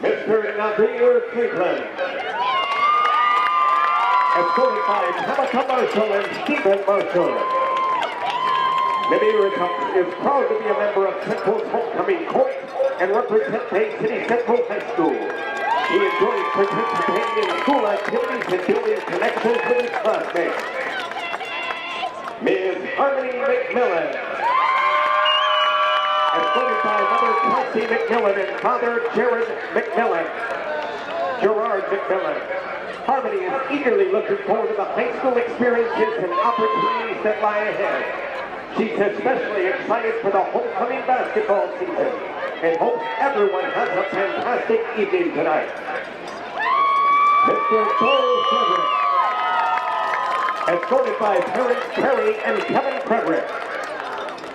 Mr. Nadir Cleveland, escorted by Tabitha Marshall and Stephen Marshall. Nadir is proud to be a member of Central's homecoming court and represent Bay City Central High School. He enjoys participating in school activities and building connections with his classmates. Ms. Harmony McMillan, escorted by Mother Kelsey McMillan and Father Gerard McMillan. Harmony is eagerly looking forward to the high school experiences and opportunities that lie ahead. She's especially excited for the homecoming basketball season and hopes everyone has a fantastic evening tonight. Mr. Bo Frederick, escorted by parents Terry and Kevin Frederick.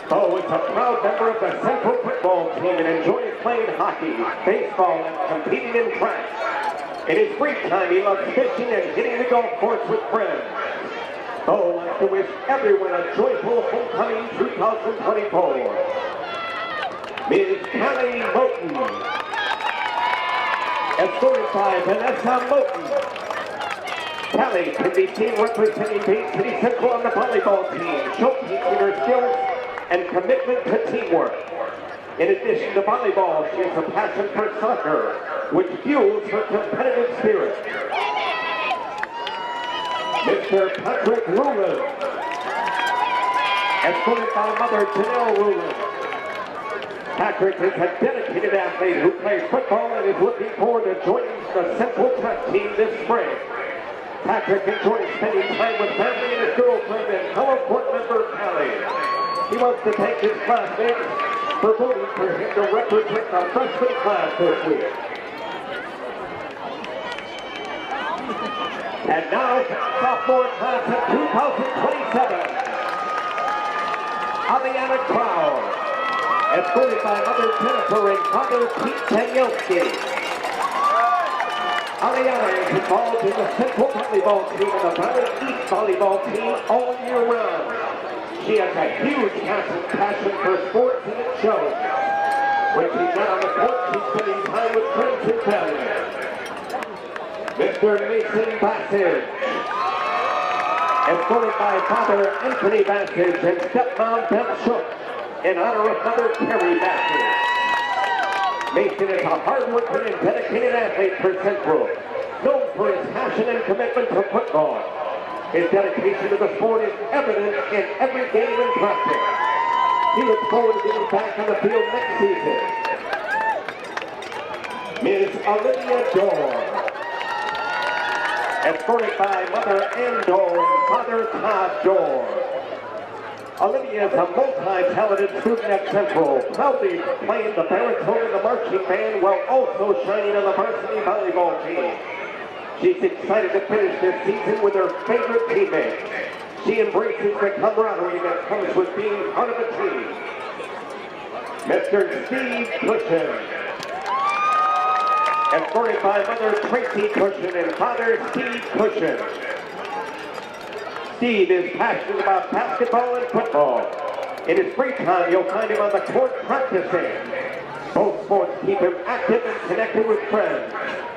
Bo is a proud member of the Central football team and enjoys playing hockey, baseball, and competing in track. In his free time, he loves fishing and hitting the golf course with friends. Bo wants to wish everyone a joyful homecoming 2024. Ms. Kelly Moten, escorted by Vanessa Moten. Kelly can be seen representing Bay City Central on the volleyball team, showcasing her skills and commitment to teamwork. In addition to volleyball, she has a passion for soccer, which fuels her competitive spirit. Mr. Patrick Rulin, escorted by Mother Janelle Rulin. Patrick is a dedicated athlete who plays football and is looking forward to joining the Central track team this spring. Patrick enjoys spending time with family and his girlfriend and fellow court member Callie. He wants to thank his classmates for voting for him to represent the freshman class this week. And now, sophomore class of 2027, Aliana Crow, escorted by Mother Jennifer and Father Pete Danielski. Aliana is involved in the Central Volleyball team and the Valley East Volleyball team all year round. She has a huge passion for sports and it shows. When she's not on the court, she's spending time with friends and family. Mr. Mason Bassage, escorted by Father Anthony Bassage and stepmom Beth Shook, in honor of Mother Carrie Bassage. Mason is a hard-working and dedicated athlete for Central, known for his passion and commitment to football. His dedication to the sport is evident in every game and practice. He looks forward to getting back on the field next season. Ms. Olivia Dorr, escorted by Mother Ann Dorr and Father Todd Dorr. Olivia is a multi-talented student at Central, proudly playing the baritone in the marching band while also shining on the varsity volleyball team. She's excited to finish this season with her favorite teammates. She embraces the camaraderie that comes with being part of a team. Mr. Steve Cushion, escorted by Mother Tracy Cushion and Father Steve Cushion. Steve is passionate about basketball and football. In his free time, you'll find him on the court practicing. Both sports keep him active and connected with friends,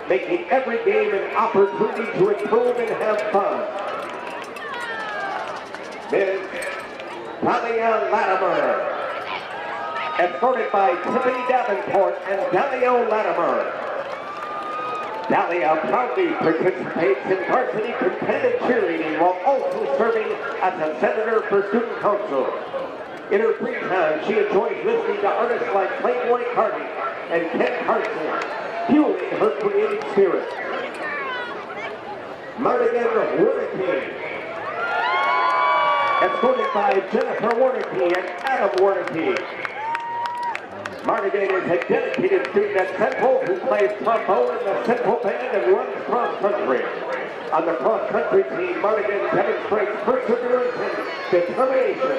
making every game an opportunity to improve and have fun. Ms. Talia Latimer, escorted by Tiffany Davenport and Dalio Latimer. Dalia proudly participates in varsity competitive cheerleading while also serving as a senator for student council. In her free time, she enjoys listening to artists like Playboy Cardi and Ken Carson, fueling her creative spirit. Mardigan Wernicke, escorted by Jennifer Wernicke and Adam Wernicke. Mardigan is a dedicated student at Central who plays trombone in the Central Band and runs cross-country. On the cross-country team, Mardigan demonstrates perseverance and determination,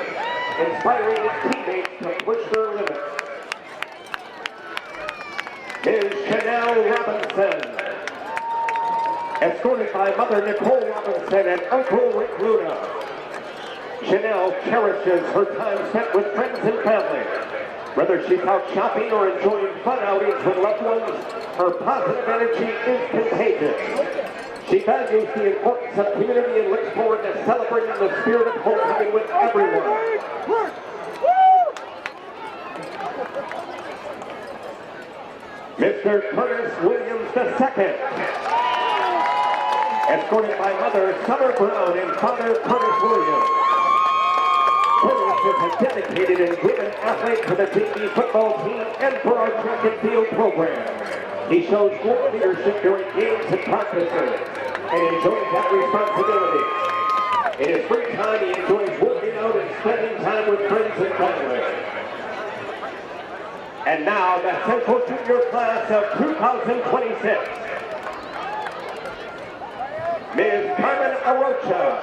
inspiring his teammates to push their limits. Ms. Chanel Robinson, escorted by Mother Nicole Robinson and Uncle Rick Luna. Chanel cherishes her time spent with friends and family. Whether she's out shopping or enjoying fun outings with loved ones, her positive energy is contagious. She values the importance of community and looks forward to celebrating the spirit of homecoming with everyone. Mr. Curtis Williams II, escorted by Mother Summer Brown and Father Curtis Williams. Curtis is a dedicated and driven athlete for the JV football team and for our track and field program. He shows great leadership during games and practices and enjoys that responsibility. In his free time, he enjoys working out and spending time with friends and family. And now, the Central Junior class of 2026. Ms. Carmen Arocha,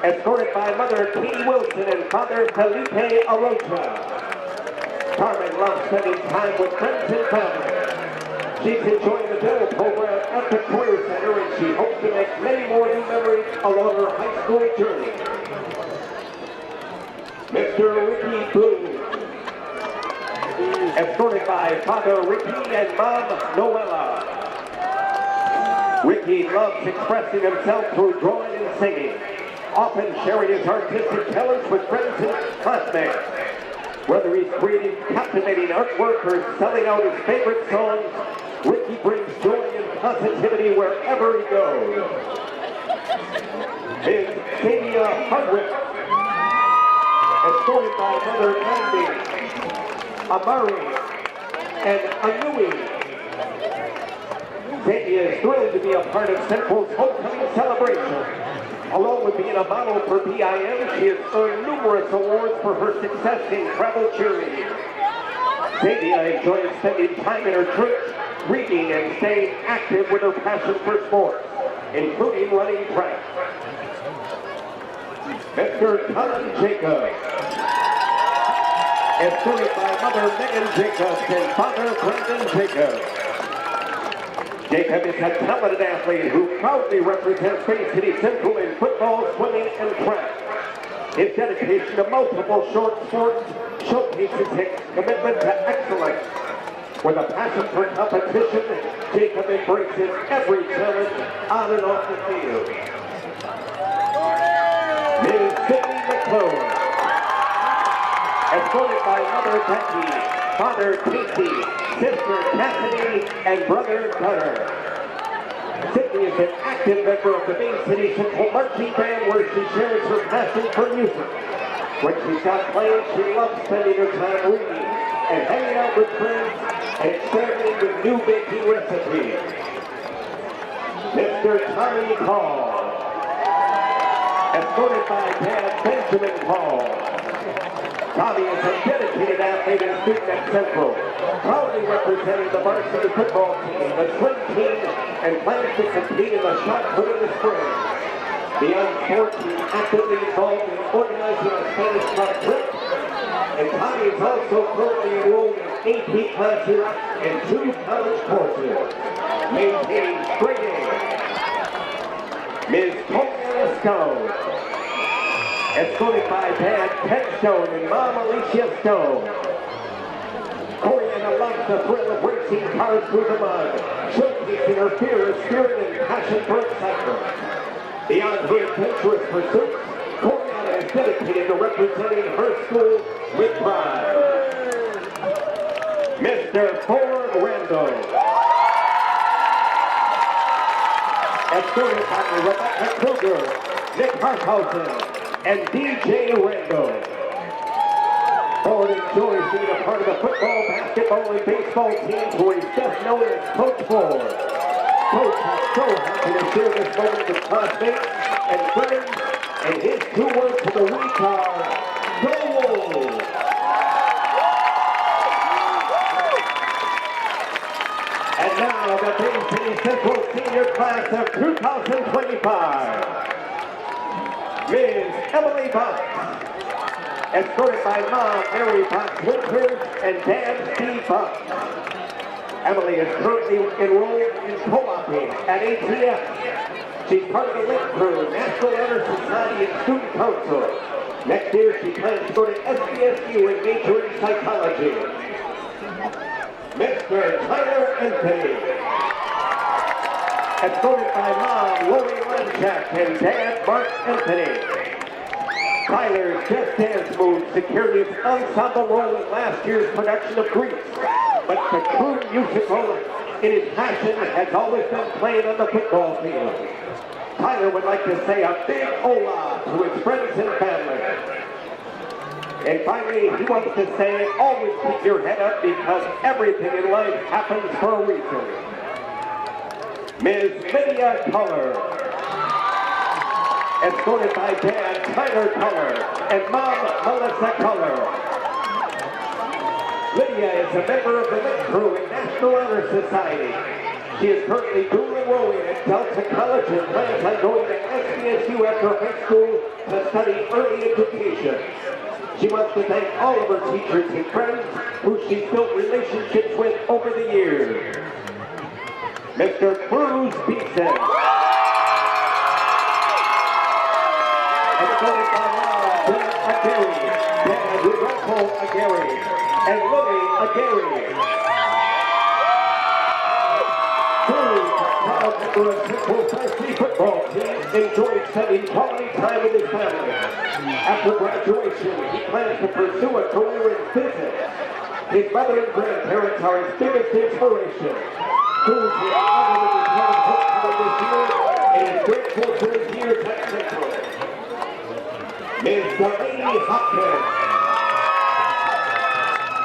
escorted by Mother Katie Wilson and Father Felipe Arocha. Carmen loves spending time with friends and family. She's enjoying the dinner program at the Career Center and she hopes to make many more new memories along her high school journey. Mr. Ricky Booth, escorted by Father Ricky and Mom Noella. Ricky loves expressing himself through drawing and singing, often sharing his artistic talents with friends and classmates. Whether he's creating captivating artwork or selling out his favorite songs, Ricky brings joy and positivity wherever he goes. Ms. Tania Hardwick, escorted by Mother Mandy, Amari, and Anui. Tania is thrilled to be a part of Central's homecoming celebration. Along with being a model for BIM, she has earned numerous awards for her success in travel cheerleading. Xavier enjoys spending time in her church, reading and staying active with her passion for sports, including running track. Mr. Colin Jacobs, escorted by Mother Megan Jacobs and Father Brendan Jacobs. Jacob is a talented athlete who proudly represents Bay City Central in football, swimming, and track. His dedication to multiple short sports showcases his commitment to excellence. With a passion for competition, Jacob embraces every challenge on and off the field. Ms. Sydney McClure, escorted by Mother Becky, Father Casey, Sister Cassidy, and Brother Gunner. Sydney is an active member of the Bay City Central Marching Band where she shares her passion for music. When she's not playing, she loves spending her time reading and hanging out with friends and experimenting with new baking recipes. Mr. Tommy Paul, escorted by Dad Benjamin Paul. Tommy is a dedicated athlete and student at Central, proudly representing the varsity football team, the swim team, and plans to compete in the shot put in the spring. Beyond sports, he's actively involved in organizing a Spanish Cup trip, and Tommy is also currently enrolled in AP classes and 2 college courses, maintaining straight A's. Ms. Toriana Stone, escorted by Dad Ted Stone and Mom Alicia Stone. Toriana loves the thrill of racing cars through the mud, showcasing her fearless spirit and passion for excitement. Beyond her adventurous pursuits, Toriana is dedicated to representing her school with pride. Mr. Ford Randall, escorted by Rebecca Kruger, Nick Harthausen, and DJ Randall. Ford enjoys being a part of the football, basketball, and baseball teams where he's best known as Coach Ford. Coach is so happy to share this moment with classmates and friends, and his 2 words for the week are, Go Wolves! And now the Bay City Central Senior Class of 2025. Ms. Emily Box, escorted by Mom Mary Box Winters and Dad Steve Box. Emily is currently enrolled in co-oping at ATF. She's part of the LIT crew, National Honor Society and Student Council. Next year, she plans to go to SBSU and major in psychology. Mr. Tyler Anthony, escorted by Mom Lori Lanchak and Dad Mark Anthony. Tyler's Just Dance move secured his ensemble role in last year's production of Grease, but the true musical in his passion has always been played on the football field. Tyler would like to say a big hola to his friends and family. And finally, he wants to say, always keep your head up because everything in life happens for a reason. Ms. Lydia Culler, escorted by Dad Tyler Culler and Mom Melissa Culler. Lydia is a member of the LIT crew in National Honor Society. She is currently dual enrolling at Delta College and plans on going to SBSU after high school to study early education. She wants to thank all of her teachers and friends who she's built relationships with over the years. Mr. Cruz Beeson, escorted by Mom Brent Aguirre, Dad Rodolfo Aguirre, and Lily Aguirre. Cruz, proud member of Central Varsity football team, enjoyed spending quality time with his family. After graduation, he plans to pursue a career in physics. His mother and grandparents are his biggest inspiration. Cruz is honored to become homecoming this year and is grateful for his years at Central. Ms. Delaney Hopkins,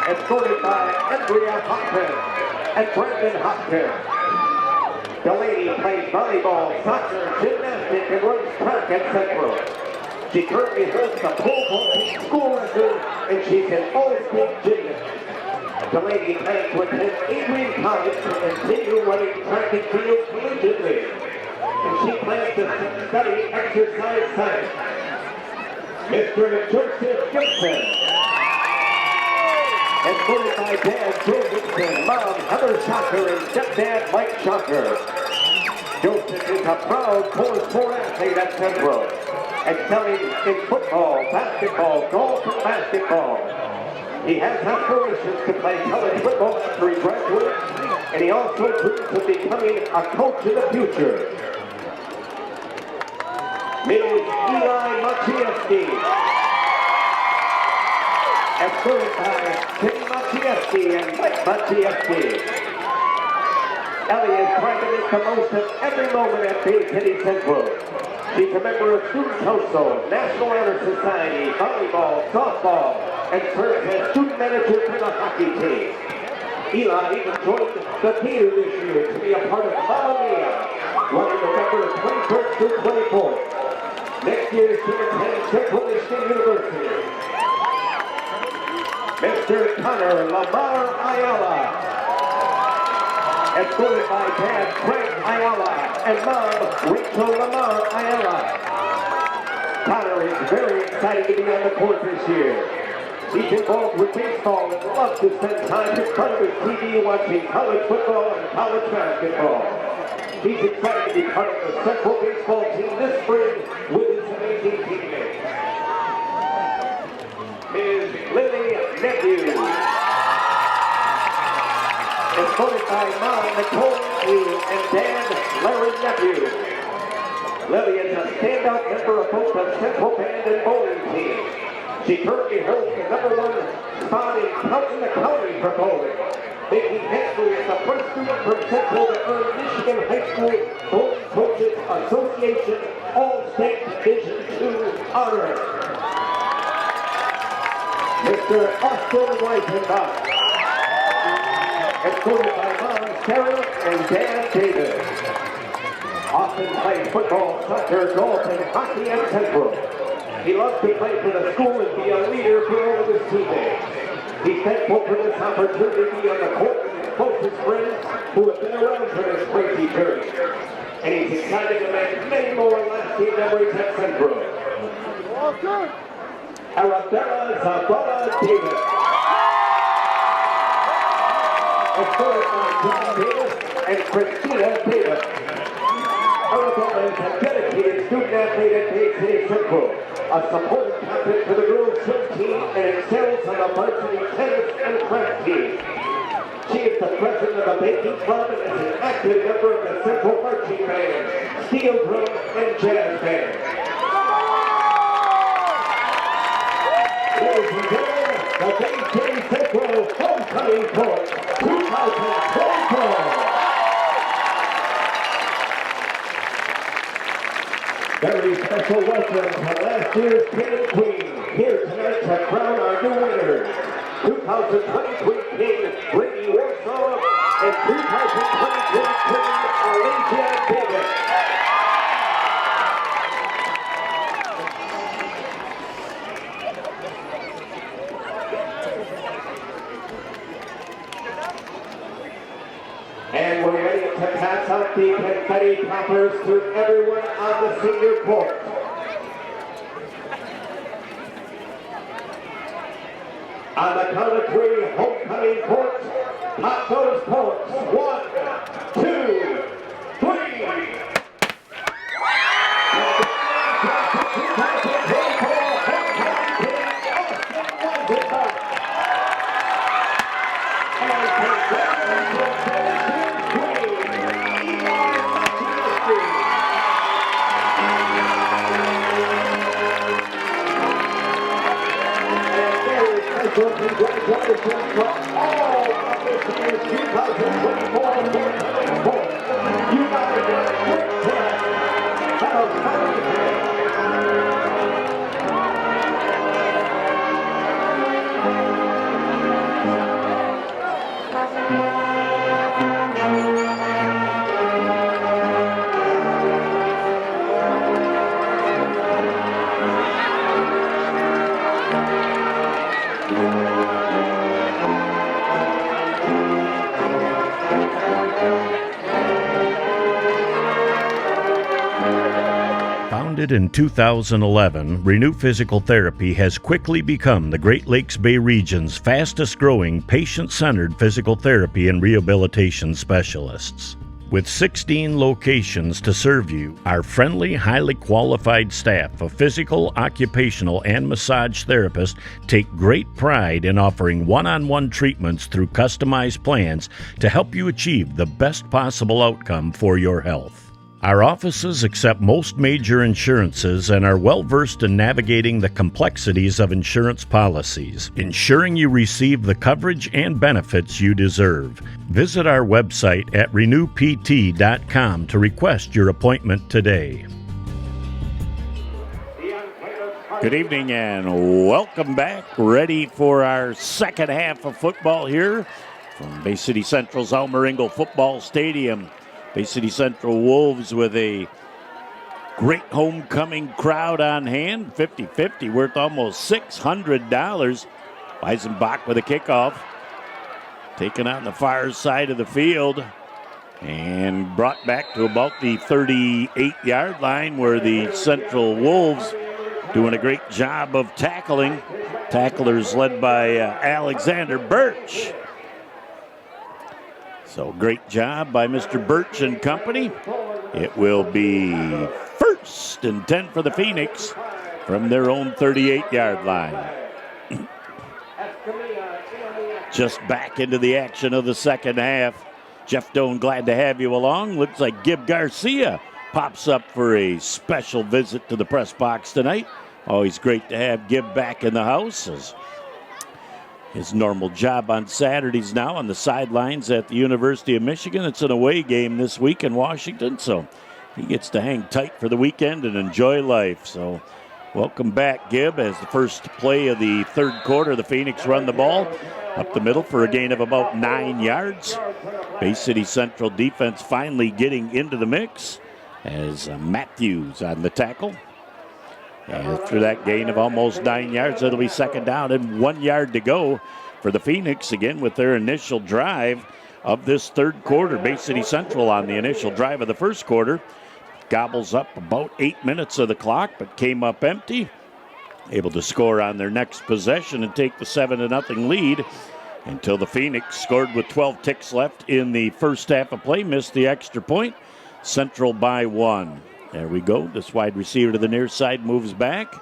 escorted by Andrea Hopkins and Brandon Hopkins. Delaney plays volleyball, soccer, gymnastics, and runs track at Central. She currently holds the pole vaulting school record, and she's an all-state gymnast. Delaney plans to attend Adrian College to continue running track and field collegiately. And she plans to study exercise science. Mr. Joseph Gibson. Escorted by Dad Joe Gibson, Mom Heather Shocker, and Stepdad Mike Shocker. Joseph is a proud four-sport athlete at Central, excelling in football, basketball, golf, and basketball. He has aspirations to play college football after he graduates, and he also dreams of becoming a coach in the future. Ms. Eli Maciejewski. Escorted by Tim Maciejewski and Mike Maciejewski. Ellie is trying to make the most of every moment at Bay City Central. She's a member of Student Council, National Honor Society, volleyball, softball, and serves as student manager for the hockey team. Eli even joined the theater this year to be a part of Mamma Mia, running November 21st through 24th. Next year, she attends Central Michigan University. Mr. Connor Lamar Ayala. Escorted by Dad Frank Ayala and Mom Rachel Lamar Ayala. Connor is very excited to be on the court this year. He's involved with baseball and loves to spend time in front of his TV watching college football and college basketball. He's excited to be part of the Central baseball team this spring with his amazing teammates. Ms. Lily Nephew. Escorted by Mom Nicole Nephew and Dad Larry Nephew. Lily is a standout member of both the Central Band and bowling team. She currently holds the #1 spot in the county for bowling, making history as the first student from Central to earn Michigan High School Bowling Coaches Association All-State Division II honor. Mr. Austin Reichenbach. Escorted by Mom Sarah and Dad David. Austin plays football, soccer, golf, and hockey at Central. He loves to play for the school and be a leader for all of his teammates. He's thankful for this opportunity to be on the court with his closest friends who have been around for this crazy journey. And he's excited to make many more lasting memories at Central. Arabella Zabala Davis. Escorted by John Davis and Christina Davis. Arabella is a dedicated student athlete at Bay City Central, a supporting captain for the girls' swim team, and excels on the varsity tennis and track team. She is the president of the baking club and is an active member of the Central Marching Band, Steel Drum, and Jazz Band. Ladies and gentlemen, the Bay City Central Homecoming Court 2024. Very special welcome to last year's King and Queen, here tonight to crown our new winners. 2023 King Brittany Warsaw and 2023 Queen Alicia Davis. And we're ready to pass out the confetti poppers to everyone on the senior court. On the count of 3, homecoming court, pop those corks. 1, 2, 3. Congratulations from all of this year's 2024 homecoming court. You guys are a great class. Have a fabulous day. Founded in 2011, Renew Physical Therapy has quickly become the Great Lakes Bay region's fastest-growing patient-centered physical therapy and rehabilitation specialists. With 16 locations to serve you, our friendly, highly qualified staff of physical, occupational, and massage therapists take great pride in offering one-on-one treatments through customized plans to help you achieve the best possible outcome for your health. Our offices accept most major insurances and are well-versed in navigating the complexities of insurance policies, ensuring you receive the coverage and benefits you deserve. Visit our website at renewpt.com to request your appointment today. Good evening and welcome back. Ready for our second half of football here from Bay City Central's Almer Football Stadium. Bay City Central Wolves with a great homecoming crowd on hand, 50-50, worth almost $600. Weisenbach with a kickoff, taken on the far side of the field and brought back to about the 38-yard line where the Central Wolves doing a great job of tackling. Tacklers led by Alexander Birch. So great job by Mr. Birch and company. It will be 1st and 10 for the Phoenix from their own 38-yard line. Just back into the action of the second half. Jeff Doan, glad to have you along. Looks like Gib Garcia pops up for a special visit to the press box tonight. Always great to have Gib back in the house. His normal job on Saturdays now on the sidelines at the University of Michigan. It's an away game this week in Washington, so he gets to hang tight for the weekend and enjoy life. So welcome back, Gib, as the first play of the third quarter. The Phoenix run the ball up the middle for a gain of about 9 yards. Bay City Central defense finally getting into the mix as Matthews on the tackle. After that gain of almost 9 yards, it'll be second down and 1 yard to go for the Phoenix, again with their initial drive of this third quarter. Bay City Central on the initial drive of the first quarter gobbles up about 8 minutes of the clock, but came up empty. Able to score on their next possession and take the 7-0 lead until the Phoenix scored with 12 ticks left in the first half of play, missed the extra point. Central by 1. There we go. This wide receiver to the near side moves back.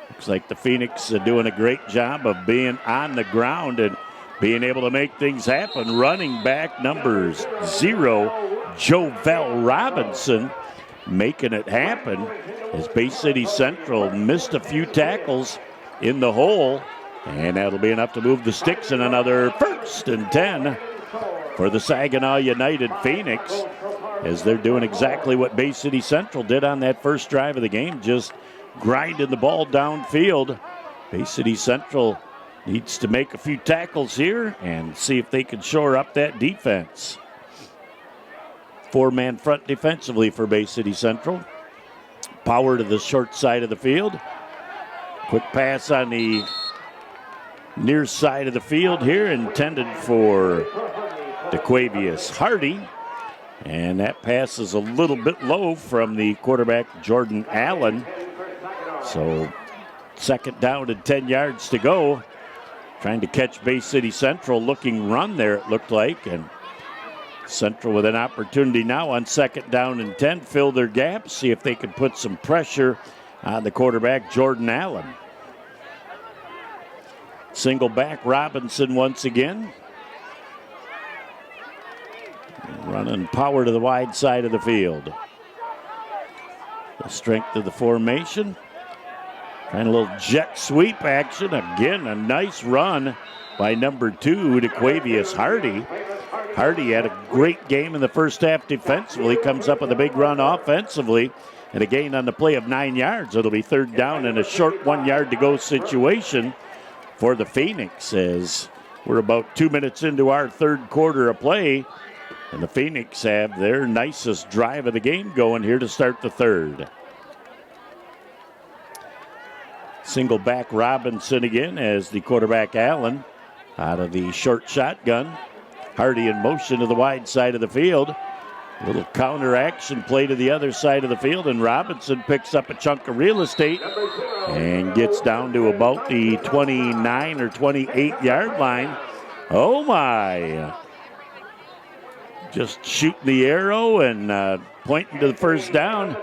Looks like the Phoenix are doing a great job of being on the ground and being able to make things happen. Running back numbers 0, Jovel Robinson, making it happen as Bay City Central missed a few tackles in the hole. And that'll be enough to move the sticks in another 1st and 10 for the Saginaw United Phoenix, as they're doing exactly what Bay City Central did on that first drive of the game, just grinding the ball downfield. Bay City Central needs to make a few tackles here and see if they can shore up that defense. 4-man front defensively for Bay City Central. Power to the short side of the field. Quick pass on the near side of the field here, intended for DeQuavius Hardy. And that pass is a little bit low from the quarterback, Jordan Allen. So second down and 10 yards to go. Trying to catch Bay City Central. Looking run there, it looked like. And Central with an opportunity now on second down and 10. Fill their gaps, see if they can put some pressure on the quarterback, Jordan Allen. Single back, Robinson once again. Running power to the wide side of the field. The strength of the formation. Trying a little jet sweep action. Again, a nice run by number 2, DeQuavius Hardy. Hardy had a great game in the first half defensively. Comes up with a big run offensively. And a gain on the play of 9 yards. It'll be third down and a short 1 yard to go situation for the Phoenix, as we're about 2 minutes into our third quarter of play. And the Phoenix have their nicest drive of the game going here to start the third. Single back Robinson again as the quarterback Allen out of the short shotgun. Hardy in motion to the wide side of the field. Little counter action play to the other side of the field, and Robinson picks up a chunk of real estate and gets down to about the 29 or 28-yard line. Oh, my. Just shooting the arrow and pointing to the first down.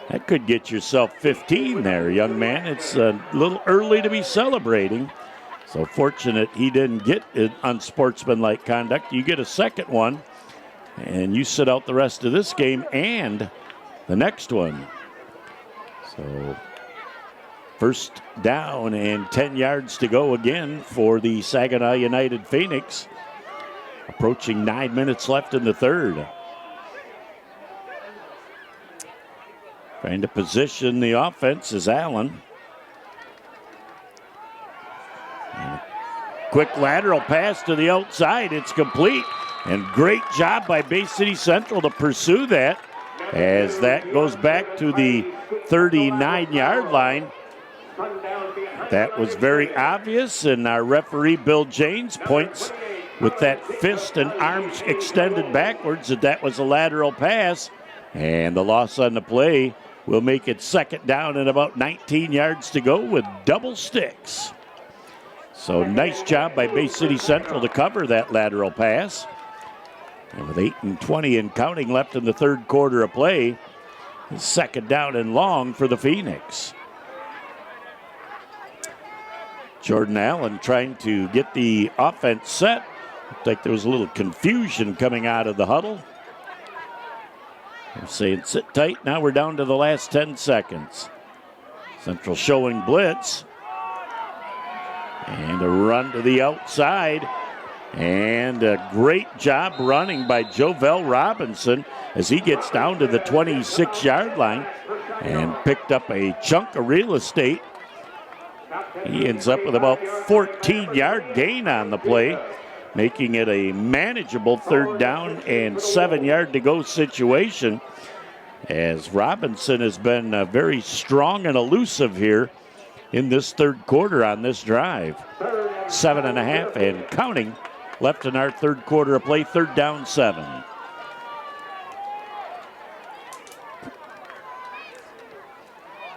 That could get yourself 15 there, young man. It's a little early to be celebrating. So fortunate he didn't get unsportsmanlike conduct. You get a second one, and you sit out the rest of this game and the next one. So first down and 10 yards to go again for the Saginaw United Phoenix. Approaching 9 minutes left in the third. Trying to position the offense is Allen. And a quick lateral pass to the outside. It's complete. And great job by Bay City Central to pursue that, as that goes back to the 39-yard line. That was very obvious, and our referee, Bill James, points with that fist and arms extended backwards that was a lateral pass. And the loss on the play will make it second down and about 19 yards to go with double sticks. So nice job by Bay City Central to cover that lateral pass. And with 8:20 and counting left in the third quarter of play, second down and long for the Phoenix. Jordan Allen trying to get the offense set. Looked like there was a little confusion coming out of the huddle. They're saying sit tight. Now we're down to the last 10 seconds. Central showing blitz. And a run to the outside. And a great job running by Jovel Robinson as he gets down to the 26-yard line and picked up a chunk of real estate. He ends up with about 14-yard gain on the play, making it a manageable third down and 7-yard to go situation, as Robinson has been very strong and elusive here in this third quarter on this drive. 7.5 and counting left in our third quarter of play, third down 7.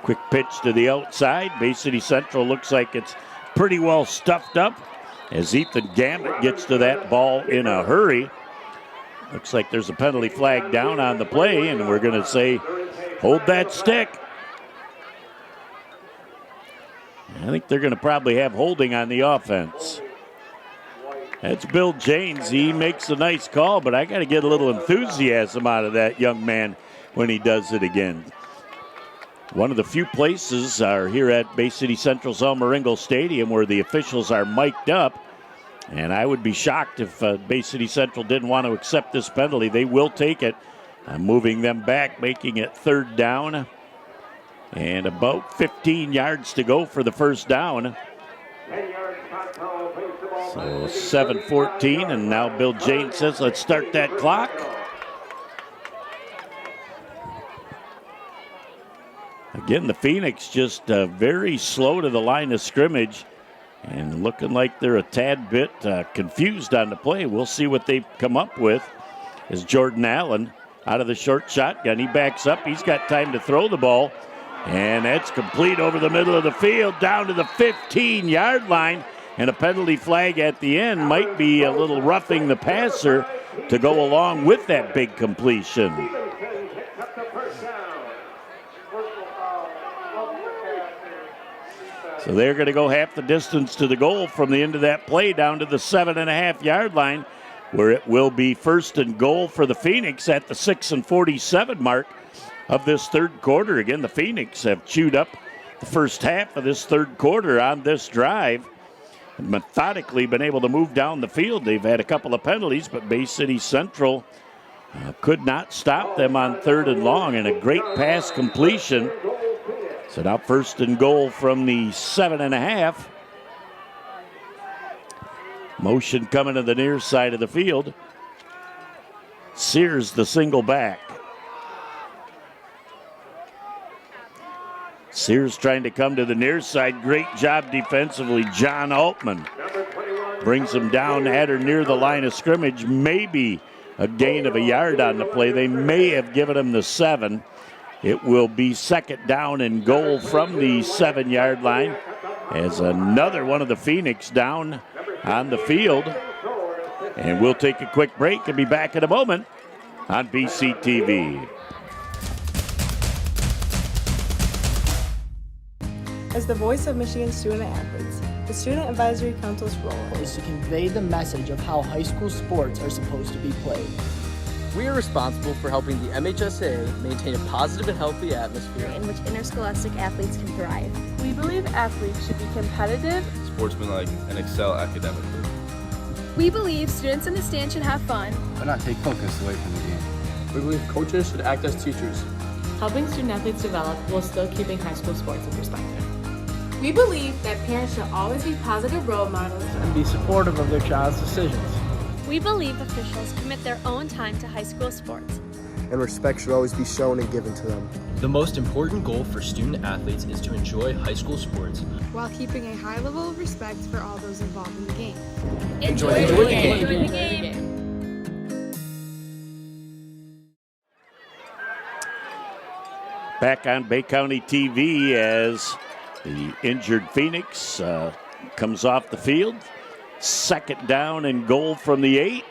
Quick pitch to the outside. Bay City Central looks like it's pretty well stuffed up as Ethan Gambit gets to that ball in a hurry. Looks like there's a penalty flag down on the play, and we're going to say, hold that stick. I think they're going to probably have holding on the offense. That's Bill James. He makes a nice call, but I got to get a little enthusiasm out of that young man when he does it again. One of the few places are here at Bay City Central's Elmer Engel Stadium where the officials are mic'd up. And I would be shocked if Bay City Central didn't want to accept this penalty. They will take it, moving them back, making it third down. And about 15 yards to go for the first down. So 7-14, and now Bill James says, let's start that clock. Again, the Phoenix just very slow to the line of scrimmage and looking like they're a tad bit confused on the play. We'll see what they come up with as Jordan Allen out of the short shotgun. He backs up. He's got time to throw the ball, and that's complete over the middle of the field down to the 15-yard line, and a penalty flag at the end might be a little roughing the passer to go along with that big completion. So they're going to go half the distance to the goal from the end of that play down to the 7.5-yard line, where it will be first and goal for the Phoenix at the 6:47 mark of this third quarter. Again, the Phoenix have chewed up the first half of this third quarter on this drive and methodically been able to move down the field. They've had a couple of penalties, but Bay City Central could not stop them on third and long, and a great pass completion. So now first and goal from the 7.5. Motion coming to the near side of the field. Sears the single back. Sears trying to come to the near side. Great job defensively. John Altman brings him down at or near the line of scrimmage. Maybe a gain of a yard on the play. They may have given him the 7. It will be second down and goal from the 7-yard line as another one of the Phoenix down on the field. And we'll take a quick break and be back in a moment on BCTV. As the voice of Michigan student athletes, the Student Advisory Council's role is to convey the message of how high school sports are supposed to be played. We are responsible for helping the MHSA maintain a positive and healthy atmosphere in which interscholastic athletes can thrive. We believe athletes should be competitive, sportsmanlike, and excel academically. We believe students in the stand should have fun, but not take focus away from the game. We believe coaches should act as teachers, helping student athletes develop while still keeping high school sports in perspective. We believe that parents should always be positive role models and be supportive of their child's decisions. We believe officials commit their own time to high school sports, and respect should always be shown and given to them. The most important goal for student athletes is to enjoy high school sports while keeping a high level of respect for all those involved in the game. Enjoy the game. Back on Bay County TV as the injured Phoenix comes off the field. Second down and goal from the 8.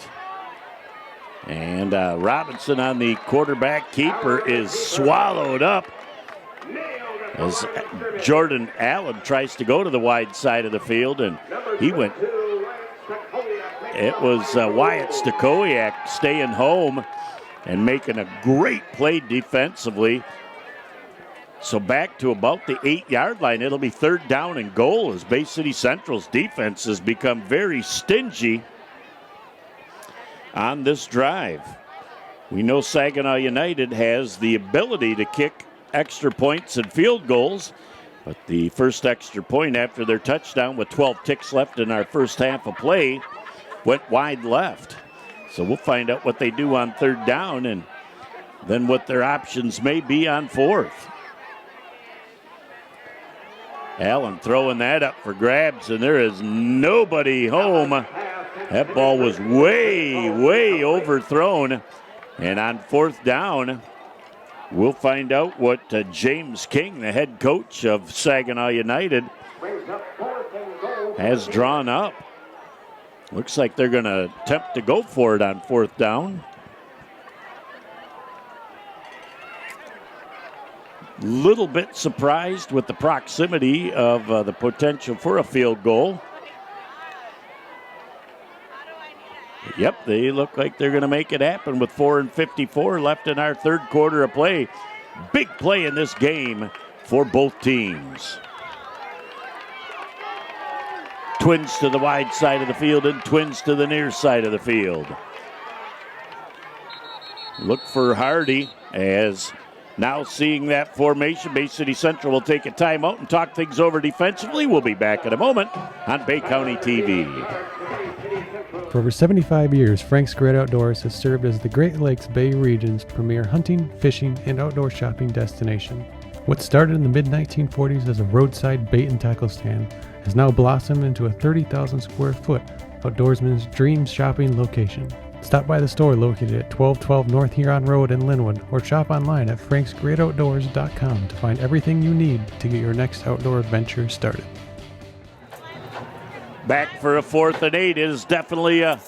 And Robinson on the quarterback keeper is swallowed up as Jordan Allen tries to go to the wide side of the field, and he went. It was Wyatt Stakowiak staying home and making a great play defensively. So back to about the 8-yard line. It'll be third down and goal as Bay City Central's defense has become very stingy on this drive. We know Saginaw United has the ability to kick extra points and field goals, but the first extra point after their touchdown with 12 ticks left in our first half of play went wide left. So we'll find out what they do on third down and then what their options may be on fourth. Allen throwing that up for grabs, and there is nobody home. That ball was way overthrown. And on fourth down, we'll find out what James King, the head coach of Saginaw United, has drawn up. Looks like they're going to attempt to go for it on fourth down. Little bit surprised with the proximity of the potential for a field goal. Yep, they look like they're going to make it happen with 4:54 left in our third quarter of play. Big play in this game for both teams. Twins to the wide side of the field and twins to the near side of the field. Look for Hardy as now seeing that formation. Bay City Central will take a timeout and talk things over defensively. We'll be back in a moment on Bay County TV. For over 75 years, Frank's Great Outdoors has served as the Great Lakes Bay region's premier hunting, fishing, and outdoor shopping destination. What started in the mid-1940s as a roadside bait and tackle stand has now blossomed into a 30,000 square foot outdoorsman's dream shopping location. Stop by the store located at 1212 North Huron Road in Linwood, or shop online at franksgreatoutdoors.com to find everything you need to get your next outdoor adventure started. Back for a 4th and 8 is definitely a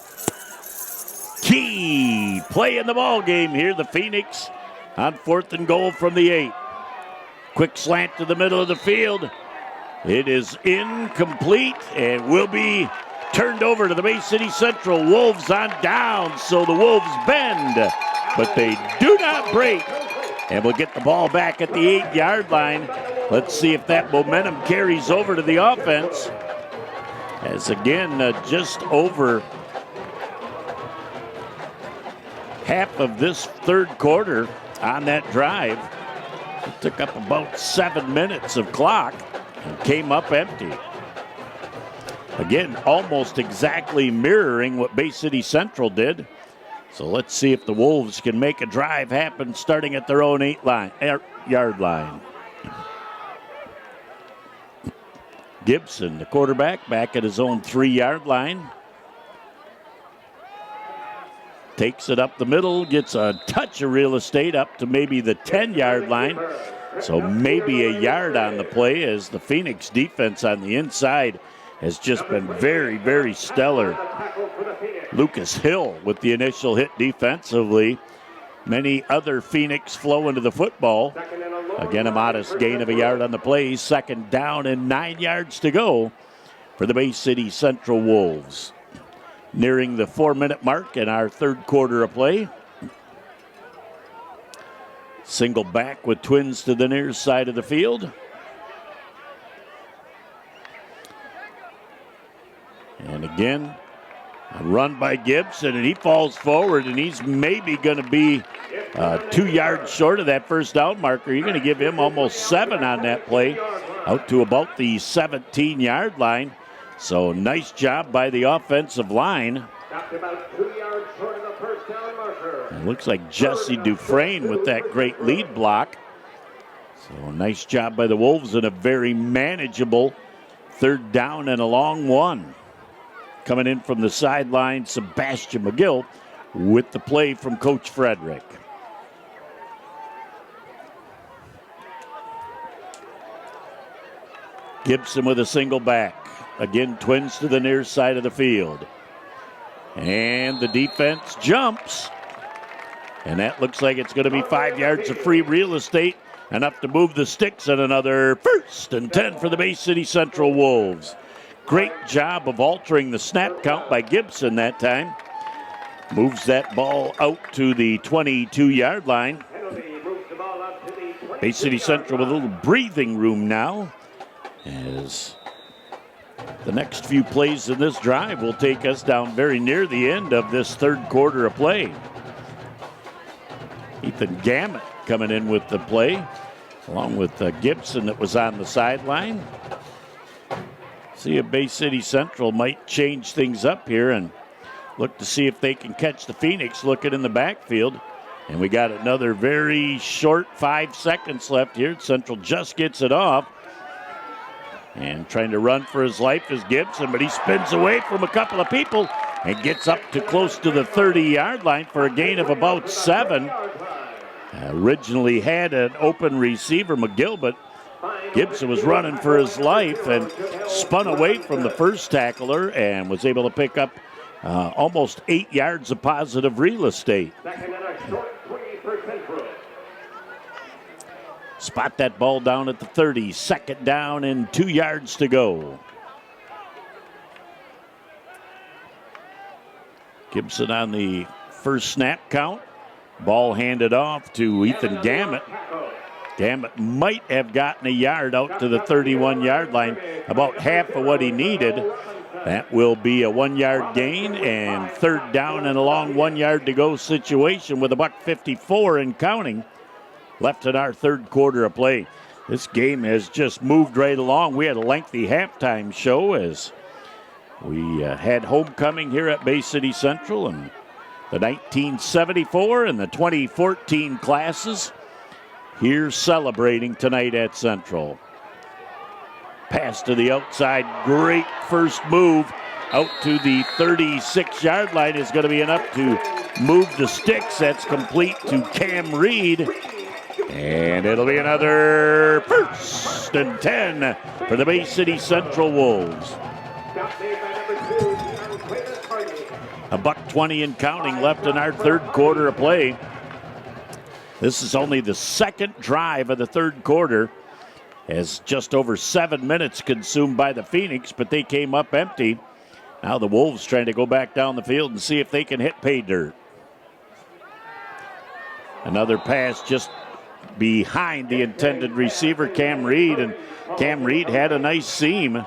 key play in the ball game here. The Phoenix on 4th and goal from the 8. Quick slant to the middle of the field. It is incomplete and will be turned over to the Bay City Central Wolves on down. So the Wolves bend, but they do not break. And we'll get the ball back at the 8-yard line. Let's see if that momentum carries over to the offense. As again, just over half of this third quarter on that drive. It took up about 7 minutes of clock and came up empty. Again, almost exactly mirroring what Bay City Central did. So let's see if the Wolves can make a drive happen starting at their own 8-yard line. Gibson, the quarterback, back at his own 3-yard line. takes it up the middle, gets a touch of real estate up to maybe the 10-yard line. So maybe a yard on the play, as the Phoenix defense on the inside has just been very, very stellar. Lucas Hill with the initial hit defensively. Many other Phoenix flow into the football. Again, a modest gain of a yard on the play. 2nd down and 9 yards to go for the Bay City Central Wolves. Nearing the 4-minute mark in our 3rd quarter of play. Single back with Twins to the near side of the field. And again, a run by Gibson, and he falls forward, and he's maybe going to be 2 yards short of that first down marker. You're going to give him almost 7 on that play, out to about the 17-yard line. So nice job by the offensive line. About 2 yards short of the first down marker. It looks like Jesse Dufresne with that great lead block. So nice job by the Wolves in a very manageable 3rd down and a long one. Coming in from the sideline, Sebastian McGill with the play from Coach Frederick. Gibson with a single back. Again, Twins to the near side of the field. And the defense jumps. And that looks like it's going to be 5 yards of free real estate, enough to move the sticks, and another 1st and 10 for the Bay City Central Wolves. Great job of altering the snap count by Gibson that time. Moves that ball out to the 22-yard line. Bay City Central with a little breathing room now, as the next few plays in this drive will take us down very near the end of this 3rd quarter of play. Ethan Gammett coming in with the play, along with Gibson that was on the sideline. See if Bay City Central might change things up here and look to see if they can catch the Phoenix looking in the backfield. And we got another very short 5 seconds left here. Central just gets it off. And trying to run for his life is Gibson, but he spins away from a couple of people and gets up to close to the 30-yard line for a gain of about 7. Originally had an open receiver, McGill, but Gibson was running for his life and spun away from the first tackler and was able to pick up almost 8 yards of positive real estate. Spot that ball down at the 30. 2nd down and 2 yards to go. Gibson on the first snap count. Ball handed off to Ethan Gammett. Gammett might have gotten a yard out to the 31-yard line, about half of what he needed. That will be a 1-yard gain, and 3rd down and a long 1 yard to go situation with $1:54 and counting left in our 3rd quarter of play. This game has just moved right along. We had a lengthy halftime show as we had homecoming here at Bay City Central, and the 1974 and the 2014 classes here celebrating tonight at Central. Pass to the outside, great first move out to the 36-yard line is going to be enough to move the sticks. That's complete to Cam Reed. And it'll be another 1st and 10 for the Bay City Central Wolves. $1:20 and counting left in our 3rd quarter of play. This is only the 2nd drive of the 3rd quarter, as just over 7 minutes consumed by the Phoenix, but they came up empty. Now the Wolves trying to go back down the field and see if they can hit pay dirt. Another pass just behind the intended receiver, Cam Reed, and Cam Reed had a nice seam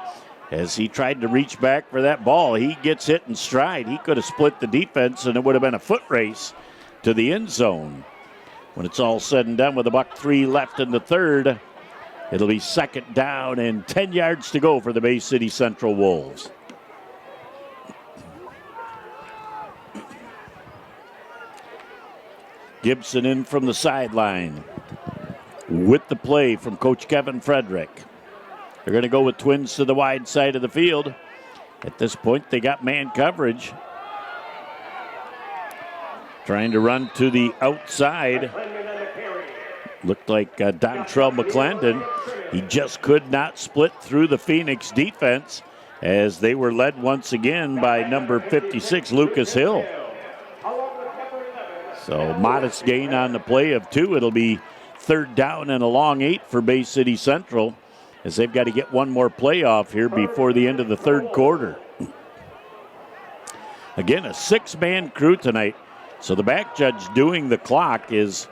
as he tried to reach back for that ball. He gets hit in stride. He could have split the defense, and it would have been a foot race to the end zone. When it's all said and done with $1:03 left in the 3rd, it'll be 2nd down and 10 yards to go for the Bay City Central Wolves. Gibson in from the sideline with the play from Coach Kevin Frederick. They're going to go with Twins to the wide side of the field. At this point, they got man coverage. Trying to run to the outside. Looked like Dontrell McClendon. He just could not split through the Phoenix defense as they were led once again by number 56, Lucas Hill. So modest gain on the play of 2. It'll be 3rd down and a long 8 for Bay City Central as they've got to get one more play off here before the end of the 3rd quarter. Again, a 6-man crew tonight. So the back judge doing the clock is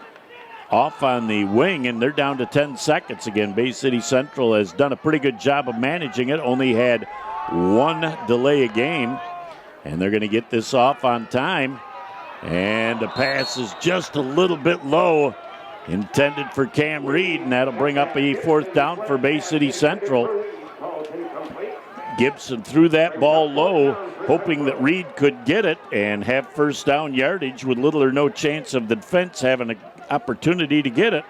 off on the wing, and they're down to 10 seconds again. Bay City Central has done a pretty good job of managing it, only had 1 delay a game, and they're going to get this off on time. And the pass is just a little bit low, intended for Cam Reed, and that'll bring up a 4th down for Bay City Central. Gibson threw that ball low, hoping that Reed could get it and have 1st down yardage with little or no chance of the defense having an opportunity to get it.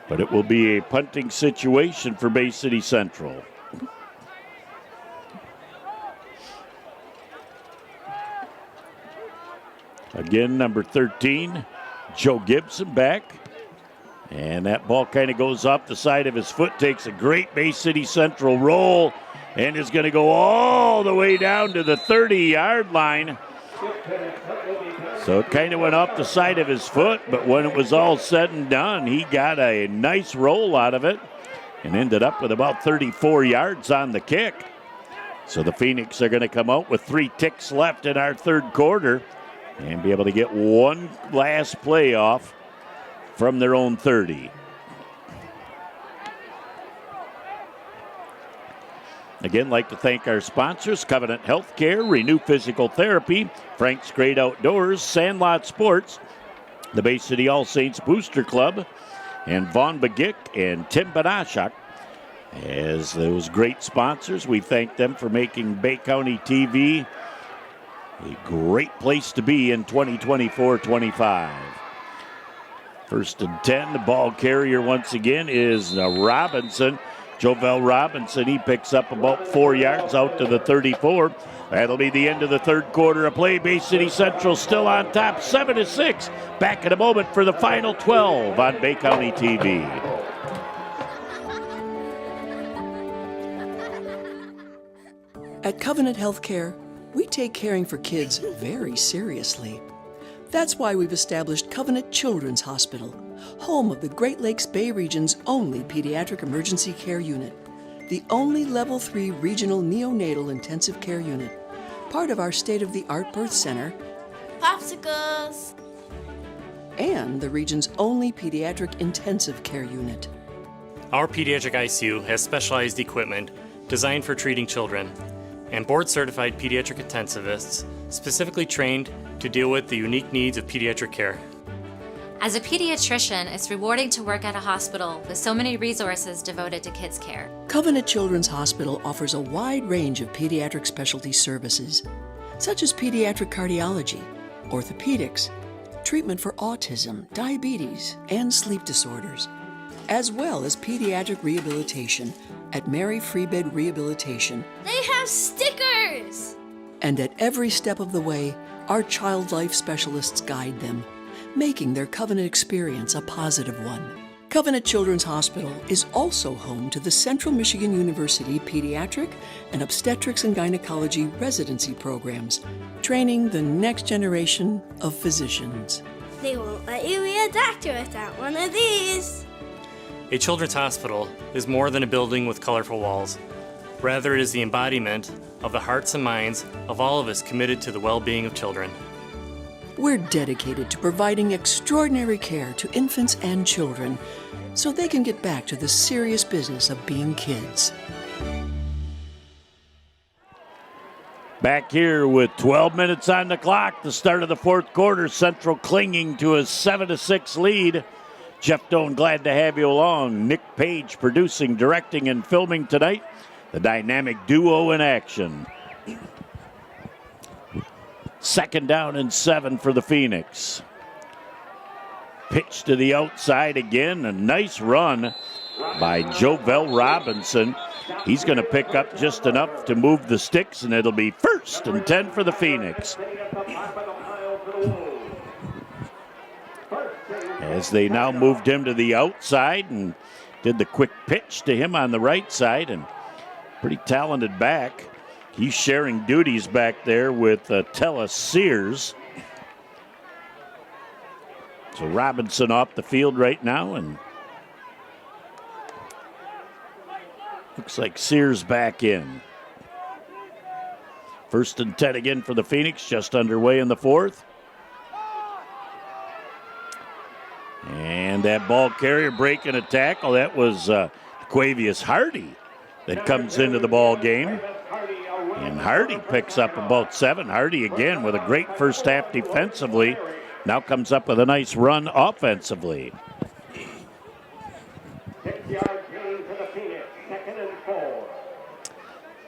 But it will be a punting situation for Bay City Central. Again, number 13, Joe Gibson back. And that ball kind of goes off the side of his foot, takes a great Bay City Central roll, and is going to go all the way down to the 30-yard line. So it kind of went off the side of his foot, but when it was all said and done, he got a nice roll out of it and ended up with about 34 yards on the kick. So the Phoenix are going to come out with 3 ticks left in our 3rd quarter and be able to get one last play off from their own 30. Again, like to thank our sponsors, Covenant Healthcare, Renew Physical Therapy, Frank's Great Outdoors, Sandlot Sports, the Bay City All Saints Booster Club, and Vaughn Bagick and Tim Banashak. As those great sponsors, we thank them for making Bay County TV a great place to be in 2024-25. 1st and 10, the ball carrier once again is Robinson. Jovel Robinson, he picks up about 4 yards out to the 34. That'll be the end of the 3rd quarter of play. Bay City Central still on top, 7-6. Back in a moment for the final 12 on Bay County TV. At Covenant Healthcare, we take caring for kids very seriously. That's why we've established Covenant Children's Hospital, home of the Great Lakes Bay Region's only pediatric emergency care unit, the only Level 3 regional neonatal intensive care unit, part of our state-of-the-art birth center, Popsicles! and the region's only pediatric intensive care unit. Our pediatric ICU has specialized equipment designed for treating children, and board-certified pediatric intensivists specifically trained to deal with the unique needs of pediatric care. As a pediatrician, it's rewarding to work at a hospital with so many resources devoted to kids' care. Covenant Children's Hospital offers a wide range of pediatric specialty services, such as pediatric cardiology, orthopedics, treatment for autism, diabetes, and sleep disorders, as well as pediatric rehabilitation at Mary Freebed Rehabilitation. They have stickers! And at every step of the way, our child life specialists guide them, making their Covenant experience a positive one. Covenant Children's Hospital is also home to the Central Michigan University Pediatric and Obstetrics and Gynecology residency programs, training the next generation of physicians. They won't let you be a doctor without one of these. A children's hospital is more than a building with colorful walls. Rather, it is the embodiment of the hearts and minds of all of us committed to the well-being of children. We're dedicated to providing extraordinary care to infants and children so they can get back to the serious business of being kids. Back here with 12 minutes on the clock, the start of the 4th quarter, Central clinging to a 7-6 lead. Jeff Doan, glad to have you along. Nick Page producing, directing, and filming tonight. The dynamic duo in action. 2nd down and 7 for the Phoenix. Pitch to the outside again. A nice run by Jovel Robinson. He's going to pick up just enough to move the sticks, and it'll be 1st and 10 for the Phoenix. As they now moved him to the outside and did the quick pitch to him on the right side, and pretty talented back. He's sharing duties back there with Tella Sears. So Robinson off the field right now, and looks like Sears back in. 1st and 10 again for the Phoenix, just underway in the 4th. And that ball carrier breaking a tackle. That was Quavius Hardy that comes into the ball game. And Hardy picks up about 7. Hardy again with a great first half defensively. Now comes up with a nice run offensively. 6-yard gain for the Phoenix, 2nd and 4.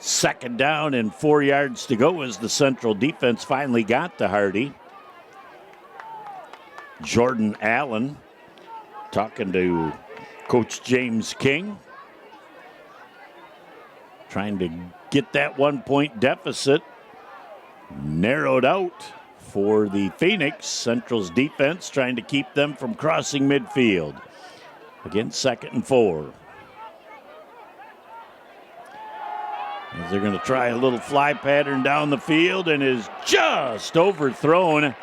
2nd down and 4 yards to go as the Central defense finally got to Hardy. Jordan Allen talking to Coach James King, trying to get that 1-point deficit narrowed out for the Phoenix. Central's defense trying to keep them from crossing midfield. Again, 2nd and 4. As they're going to try a little fly pattern down the field, and is just overthrown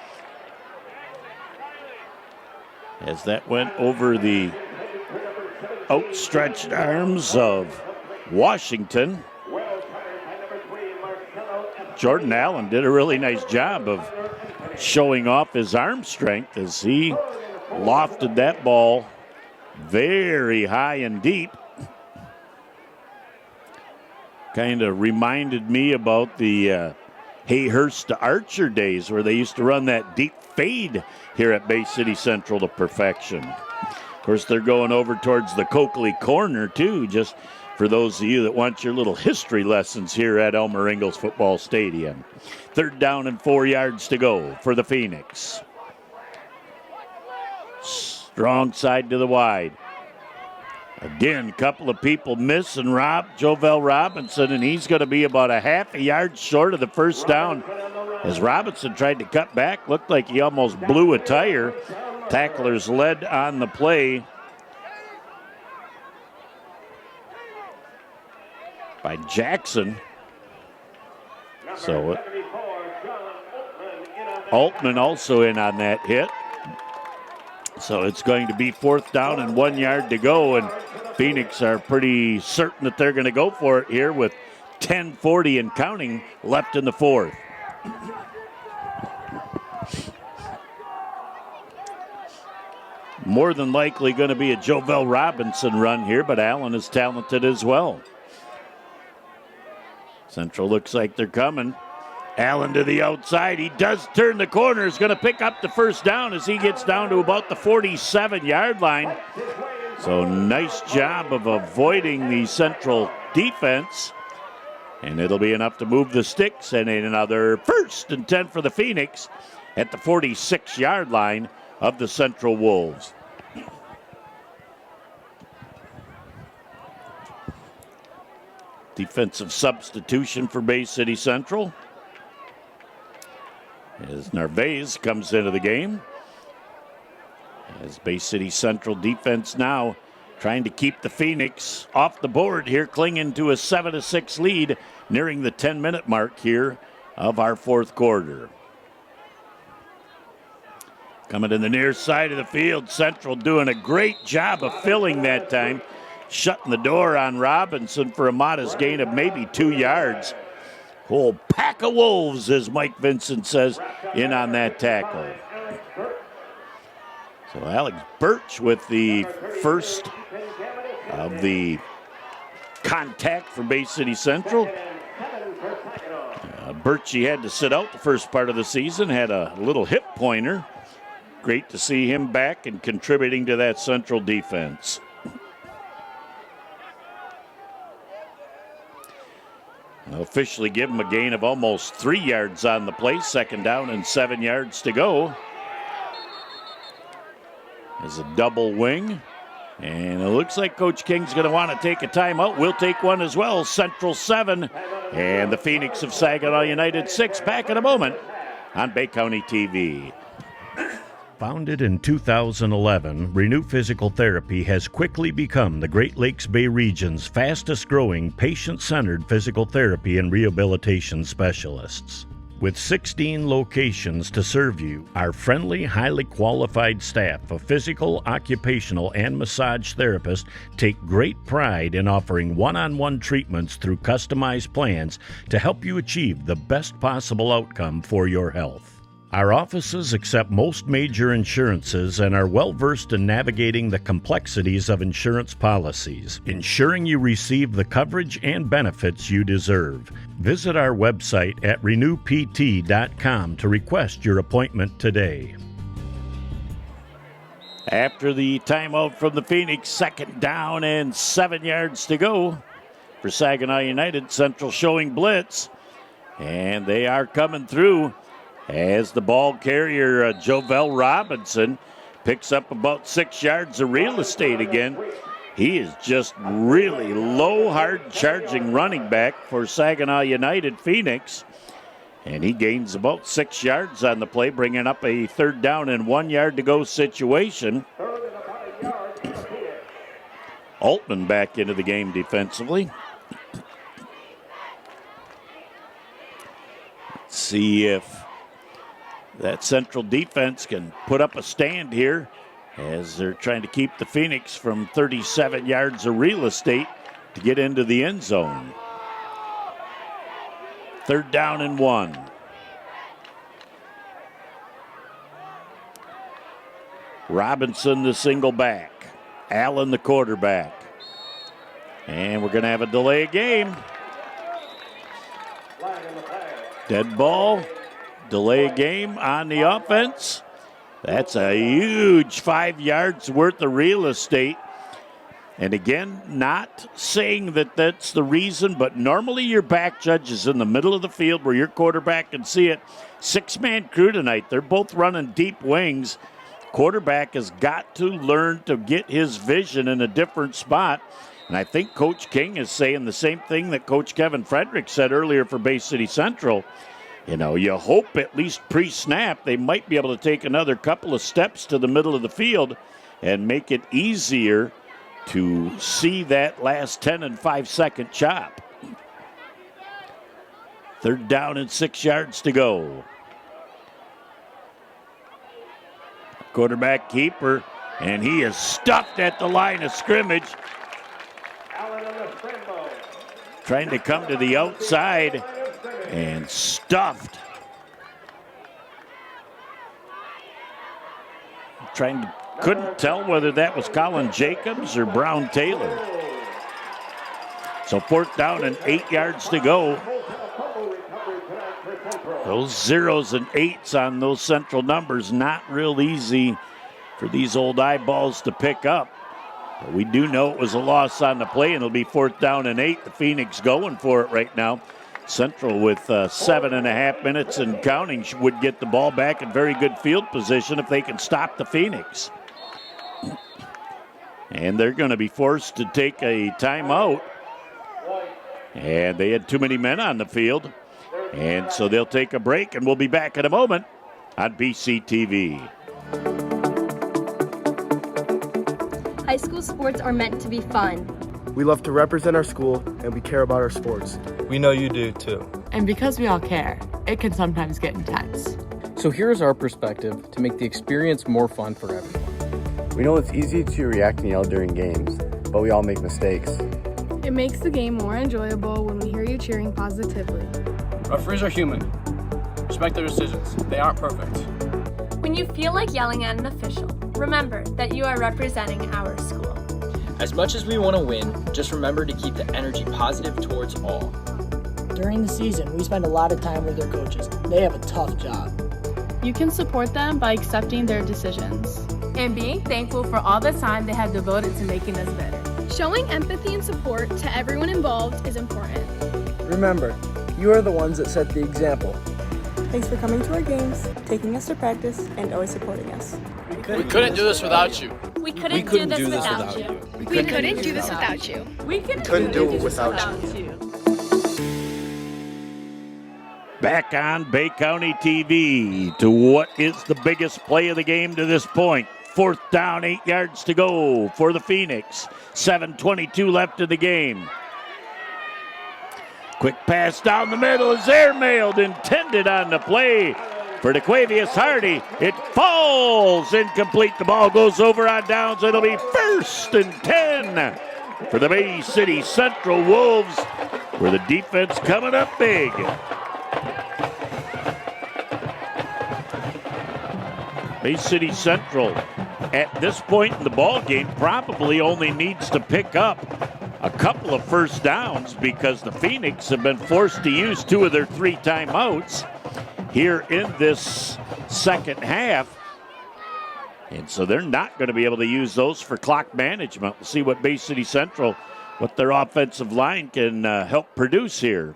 as that went over the outstretched arms of Washington. Jordan Allen did a really nice job of showing off his arm strength as he lofted that ball very high and deep. Kind of reminded me about the Hayhurst to Archer days where they used to run that deep fade here at Bay City Central to perfection. Of course, they're going over towards the Coakley corner too, just for those of you that want your little history lessons here at Elmer Ingalls Football Stadium. 3rd down and 4 yards to go for the Phoenix. Strong side to the wide. Again, a couple of people missing Jovel Robinson, and he's going to be about a half a yard short of the 1st down. As Robinson tried to cut back, looked like he almost blew a tire. Tacklers led on the play by Jackson. So Altman also in on that hit. So it's going to be 4th down and 1 yard to go, and Phoenix are pretty certain that they're going to go for it here with 10:40 and counting left in the 4th. More than likely going to be a Jovel Robinson run here, but Allen is talented as well. Central looks like they're coming. Allen to the outside. He does turn the corner. Is going to pick up the 1st down as he gets down to about the 47-yard line. So nice job of avoiding the Central defense. And it'll be enough to move the sticks. And another 1st and 10 for the Phoenix at the 46-yard line of the Central Wolves. Defensive substitution for Bay City Central, as Narvaez comes into the game. As Bay City Central defense now trying to keep the Phoenix off the board here, clinging to a 7-6 lead, nearing the 10-minute mark here of our 4th quarter. Coming to the near side of the field, Central doing a great job of filling that time, shutting the door on Robinson for a modest gain of maybe 2 yards. Whole pack of wolves, as Mike Vincent says, in on that tackle. So Alex Birch with the first of the contact for Bay City Central. Birch, he had to sit out the first part of the season, had a little hip pointer. Great to see him back and contributing to that Central defense. They'll officially give him a gain of almost 3 yards on the play. 2nd down and 7 yards to go. As a double wing. And it looks like Coach King's going to want to take a timeout. We'll take one as well. Central 7 and the Phoenix of Saginaw United 6. Back in a moment on Bay County TV. Founded in 2011, Renew Physical Therapy has quickly become the Great Lakes Bay region's fastest-growing patient-centered physical therapy and rehabilitation specialists. With 16 locations to serve you, our friendly, highly qualified staff of physical, occupational, and massage therapists take great pride in offering one-on-one treatments through customized plans to help you achieve the best possible outcome for your health. Our offices accept most major insurances and are well-versed in navigating the complexities of insurance policies, ensuring you receive the coverage and benefits you deserve. Visit our website at renewpt.com to request your appointment today. After the timeout from the Phoenix, 2nd down and 7 yards to go for Saginaw United. Central showing blitz, and they are coming through. As the ball carrier, Jovel Robinson, picks up about 6 yards of real estate again. He is just really low, hard-charging running back for Saginaw United Phoenix. And he gains about 6 yards on the play, bringing up a 3rd down and 1 yard to go situation. Altman back into the game defensively. Let's see if that Central defense can put up a stand here as they're trying to keep the Phoenix from 37 yards of real estate to get into the end zone. 3rd down and 1. Robinson the single back. Allen the quarterback. And we're going to have a delay of game. Dead ball. Delay game on the offense. That's a huge 5 yards worth of real estate. And again, not saying that that's the reason, but normally your back judge is in the middle of the field where your quarterback can see it. 6-man crew tonight. They're both running deep wings. Quarterback has got to learn to get his vision in a different spot. And I think Coach King is saying the same thing that Coach Kevin Frederick said earlier for Bay City Central. You know, you hope at least pre-snap they might be able to take another couple of steps to the middle of the field and make it easier to see that last 10 and 5 second chop. 3rd down and 6 yards to go. Quarterback keeper, and he is stuffed at the line of scrimmage. Trying to come to the outside. And stuffed. Couldn't tell whether that was Colin Jacobs or Brown Taylor. So 4th down and 8 yards to go. Those 0s and 8s on those Central numbers, not real easy for these old eyeballs to pick up. But we do know it was a loss on the play, and it'll be 4th down and 8. The Phoenix going for it right now. Central with 7.5 minutes and counting would get the ball back in very good field position if they can stop the Phoenix. And they're going to be forced to take a timeout. And they had too many men on the field. And so they'll take a break, and we'll be back in a moment on BCTV. High school sports are meant to be fun. We love to represent our school, and we care about our sports. We know you do too. And because we all care, it can sometimes get intense. So here's our perspective to make the experience more fun for everyone. We know it's easy to react and yell during games, but we all make mistakes. It makes the game more enjoyable when we hear you cheering positively. Referees are human. Respect their decisions. They aren't perfect. When you feel like yelling at an official, remember that you are representing our school. As much as we want to win, just remember to keep the energy positive towards all. During the season, we spend a lot of time with their coaches. They have a tough job. You can support them by accepting their decisions. And being thankful for all the time they have devoted to making us better. Showing empathy and support to everyone involved is important. Remember, you are the ones that set the example. Thanks for coming to our games, taking us to practice, and always supporting us. We couldn't do this without you. We couldn't do this without you. We couldn't do this without you. We couldn't do it without you. Back on Bay County TV to what is the biggest play of the game to this point. 4th down, 8 yards to go for the Phoenix. 7:22 left in the game. Quick pass down the middle is airmailed, intended on the play for DeQuavius Hardy. It falls incomplete. The ball goes over on downs. It'll be 1st and 10 for the Bay City Central Wolves, where the defense coming up big. Bay City Central, at this point in the ball game, probably only needs to pick up a couple of first downs because the Phoenix have been forced to use 2 of their 3 timeouts here in this second half. And so they're not going to be able to use those for clock management. We'll see what Bay City Central, what their offensive line can help produce here.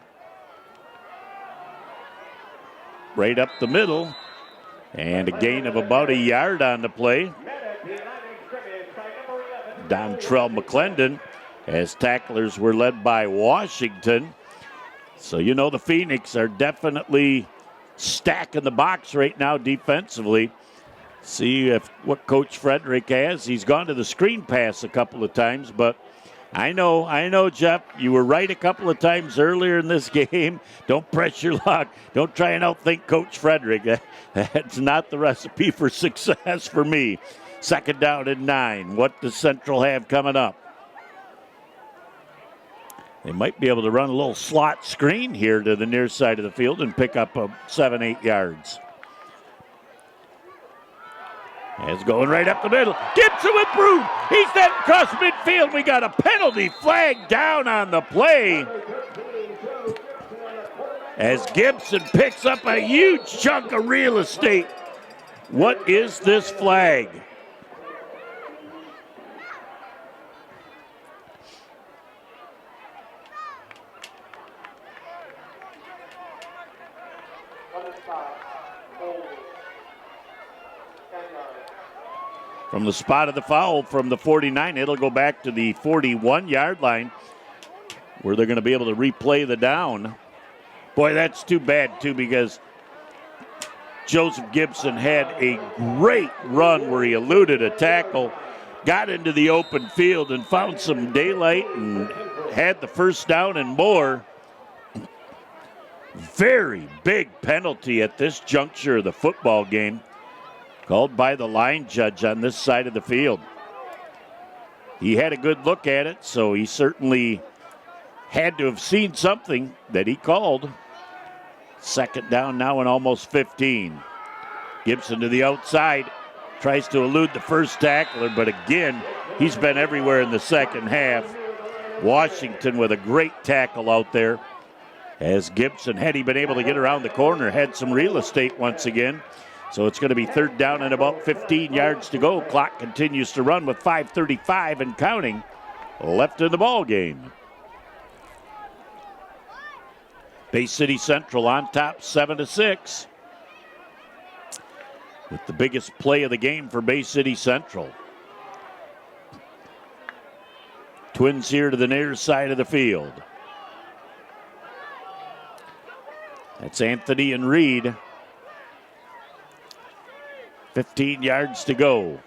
Right up the middle. And a gain of about a yard on the play. Dontrell McClendon, as tacklers were led by Washington. So you know the Phoenix are definitely stacking the box right now defensively. See if what Coach Frederick has. He's gone to the screen pass a couple of times, but I know, Jeff, you were right a couple of times earlier in this game. Don't press your luck. Don't try and outthink Coach Frederick. That's not the recipe for success for me. 2nd down and 9. What does Central have coming up? They might be able to run a little slot screen here to the near side of the field and pick up 7-8 yards. It's going right up the middle. Gibson with Brood. He's then across midfield. We got a penalty flag down on the play as Gibson picks up a huge chunk of real estate. What is this flag? From the spot of the foul from the 49, it'll go back to the 41-yard line where they're going to be able to replay the down. Boy, that's too bad, too, because Joseph Gibson had a great run where he eluded a tackle, got into the open field and found some daylight and had the first down and more. Very big penalty at this juncture of the football game, called by the line judge on this side of the field. He had a good look at it, so he certainly had to have seen something that he called. 2nd down now and almost 15. Gibson to the outside, tries to elude the first tackler, but again, he's been everywhere in the second half. Washington with a great tackle out there, as Gibson, had he been able to get around the corner, had some real estate once again. So it's going to be 3rd down and about 15 yards to go. Clock continues to run with 5:35 and counting left in the ball game. Bay City Central on top 7-6. With the biggest play of the game for Bay City Central. Twins here to the near side of the field. That's Anthony and Reed. 15 yards to go.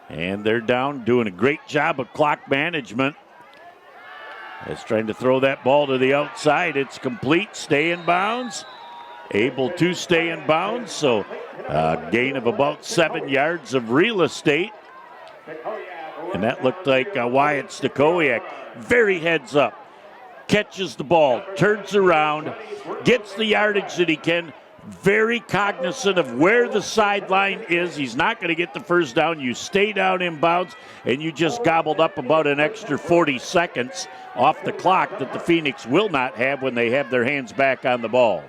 And they're down, doing a great job of clock management. As trying to throw that ball to the outside. It's complete, stay in bounds. Able to stay in bounds, so a gain of about 7 yards of real estate. And that looked like Wyatt Stakowiak. Very heads up. Catches the ball, turns around, gets the yardage that he can. Very cognizant of where the sideline is. He's not going to get the first down. You stay down in bounds, and you just gobbled up about an extra 40 seconds off the clock that the Phoenix will not have when they have their hands back on the ball.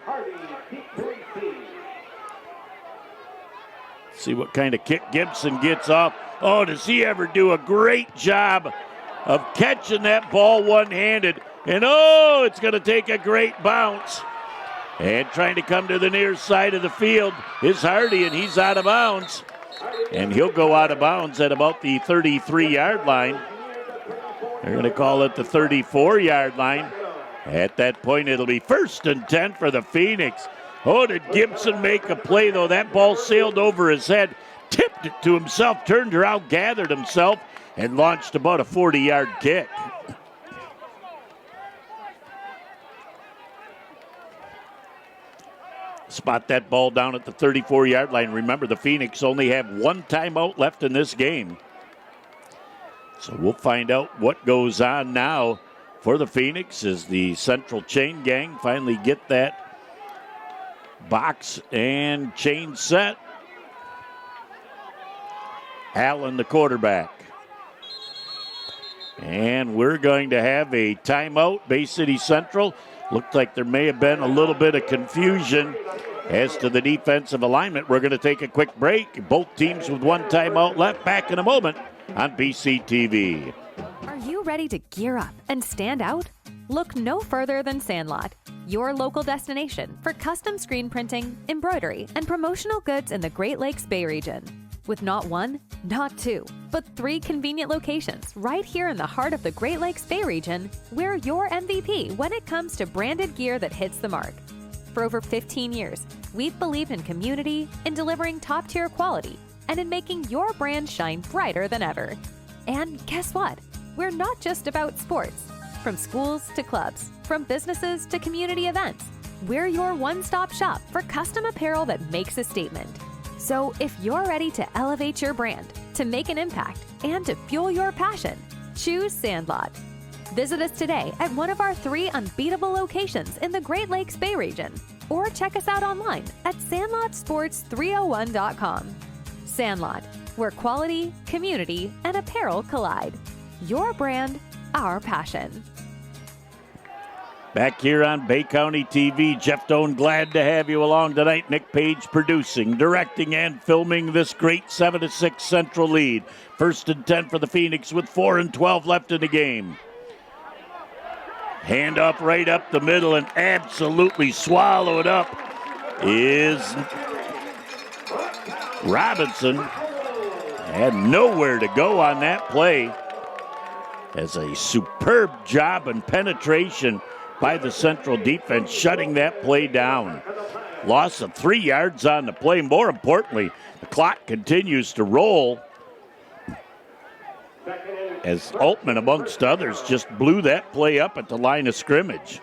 See what kind of kick Gibson gets off. Oh, does he ever do a great job of catching that ball one-handed. And oh, it's going to take a great bounce. And trying to come to the near side of the field is Hardy, and he's out of bounds. And he'll go out of bounds at about the 33-yard line. They're going to call it the 34-yard line At that point, it'll be 1st and 10 for the Phoenix. Oh, did Gibson make a play, though? That ball sailed over his head, tipped it to himself, turned around, gathered himself, and launched about a 40-yard kick. Spot that ball down at the 34-yard line. Remember, the Phoenix only have one timeout left in this game. So we'll find out what goes on now for the Phoenix as the Central Chain Gang finally get that box and chain set. Allen, the quarterback. And we're going to have a timeout. Bay City Central. Looked like there may have been a little bit of confusion as to the defensive alignment. We're going to take a quick break. Both teams with one timeout left. Back in a moment on BCTV. Are you ready to gear up and stand out? Look no further than Sandlot, your local destination for custom screen printing, embroidery, and promotional goods in the Great Lakes Bay region. With not one, not two, but 3 convenient locations right here in the heart of the Great Lakes Bay region, we're your MVP when it comes to branded gear that hits the mark. For over 15 years, we've believed in community, in delivering top-tier quality, and in making your brand shine brighter than ever. And guess what? We're not just about sports. From schools to clubs, from businesses to community events, we're your one-stop shop for custom apparel that makes a statement. So if you're ready to elevate your brand, to make an impact, and to fuel your passion, choose Sandlot. Visit us today at one of our 3 unbeatable locations in the Great Lakes Bay region, or check us out online at sandlotsports301.com. Sandlot, where quality, community, and apparel collide. Your brand, our passion. Back here on Bay County TV, Jeff Doan, glad to have you along tonight. Nick Page producing, directing, and filming this great 7-6 Central lead. 1st and 10 for the Phoenix with 4 and 12 left in the game. Hand up right up the middle and absolutely swallowed up is Robinson. Had nowhere to go on that play. As a superb job and penetration by the Central defense, shutting that play down. Loss of 3 yards on the play. More importantly, the clock continues to roll as Altman, amongst others, just blew that play up at the line of scrimmage.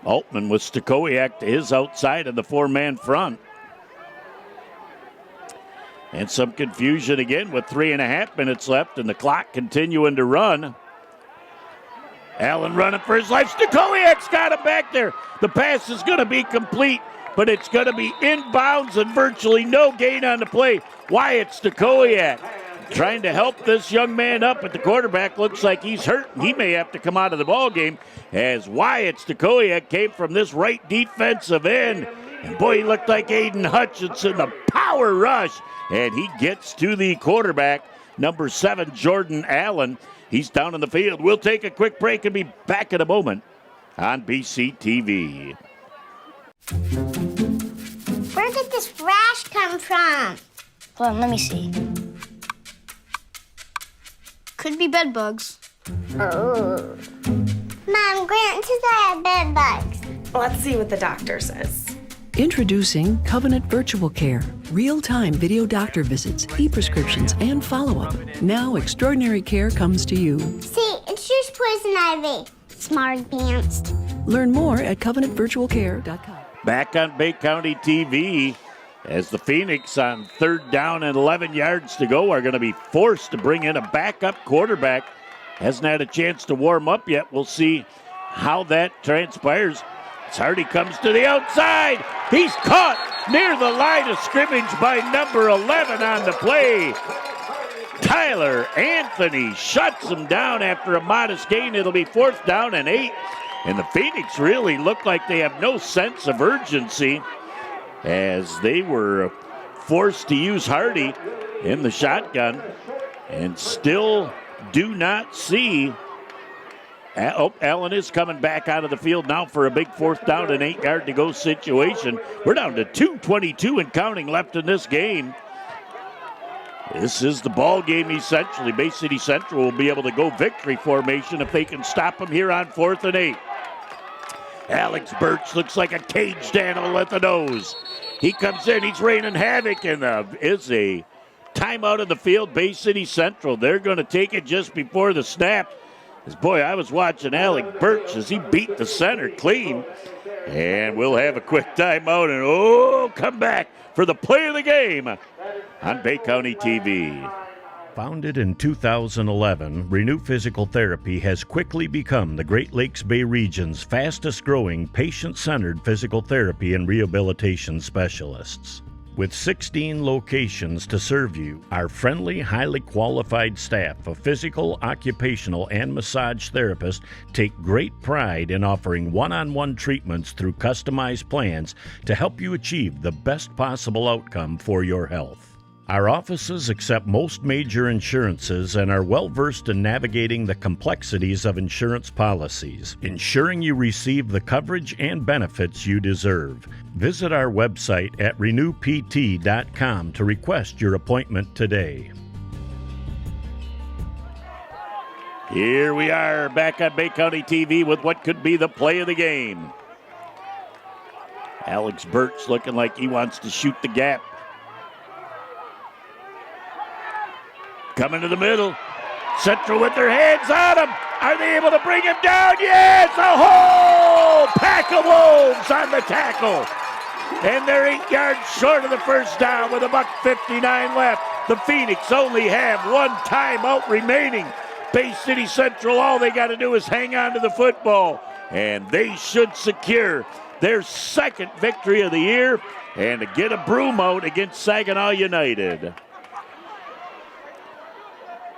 Altman with Stakowiak to his outside of the 4-man front. And some confusion again with 3.5 minutes left and the clock continuing to run. Allen running for his life. Stakowiak's got him back there. The pass is going to be complete, but it's going to be inbounds and virtually no gain on the play. Wyatt Stakowiak trying to help this young man up, but the quarterback looks like he's hurt. He may have to come out of the ball game as Wyatt Stakowiak came from this right defensive end. And boy, he looked like Aiden Hutchinson, the power rush. And he gets to the quarterback, number 7, Jordan Allen. He's down in the field. We'll take a quick break and be back in a moment on BCTV. Where did this rash come from? Hold on, let me see. Could be bed bugs. Oh. Mom, Grant says I have bed bugs. Let's see what the doctor says. Introducing Covenant Virtual Care. Real-time video doctor visits, e-prescriptions, and follow-up. Now extraordinary care comes to you. See, it's just poison ivy. Smart pants. Learn more at covenantvirtualcare.com. Back on Bay County TV as the Phoenix on 3rd down and 11 yards to go are going to be forced to bring in a backup quarterback. Hasn't had a chance to warm up yet. We'll see how that transpires. Hardy comes to the outside. He's caught near the line of scrimmage by number 11 on the play. Tyler Anthony shuts him down after a modest gain. It'll be 4th down and 8. And the Phoenix really look like they have no sense of urgency as they were forced to use Hardy in the shotgun and still do not see. Allen is coming back out of the field now for a big 4th down and 8 yard to go situation. We're down to 2:22 and counting left in this game. This is the ball game essentially. Bay City Central will be able to go victory formation if they can stop them here on 4th and 8. Alex Birch looks like a caged animal at the nose. He comes in, he's raining havoc, and is a timeout of the field. Bay City Central, they're going to take it just before the snap. Boy, I was watching Alex Birch as he beat the center clean. And we'll have a quick timeout and come back for the play of the game on Bay County TV. Founded in 2011, Renew Physical Therapy has quickly become the Great Lakes Bay region's fastest-growing patient-centered physical therapy and rehabilitation specialists. With 16 locations to serve you, our friendly, highly qualified staff of physical, occupational, and massage therapists take great pride in offering one-on-one treatments through customized plans to help you achieve the best possible outcome for your health. Our offices accept most major insurances and are well-versed in navigating the complexities of insurance policies, ensuring you receive the coverage and benefits you deserve. Visit our website at renewpt.com to request your appointment today. Here we are back on Bay County TV with what could be the play of the game. Alex Birch looking like he wants to shoot the gap. Coming to the middle. Central with their hands on him. Are they able to bring him down? Yes! A whole pack of Wolves on the tackle. And they're 8 yards short of the first down with $1:59 left. The Phoenix only have one timeout remaining. Bay City Central, all they got to do is hang on to the football. And they should secure their second victory of the year and to get a broom out against Saginaw United.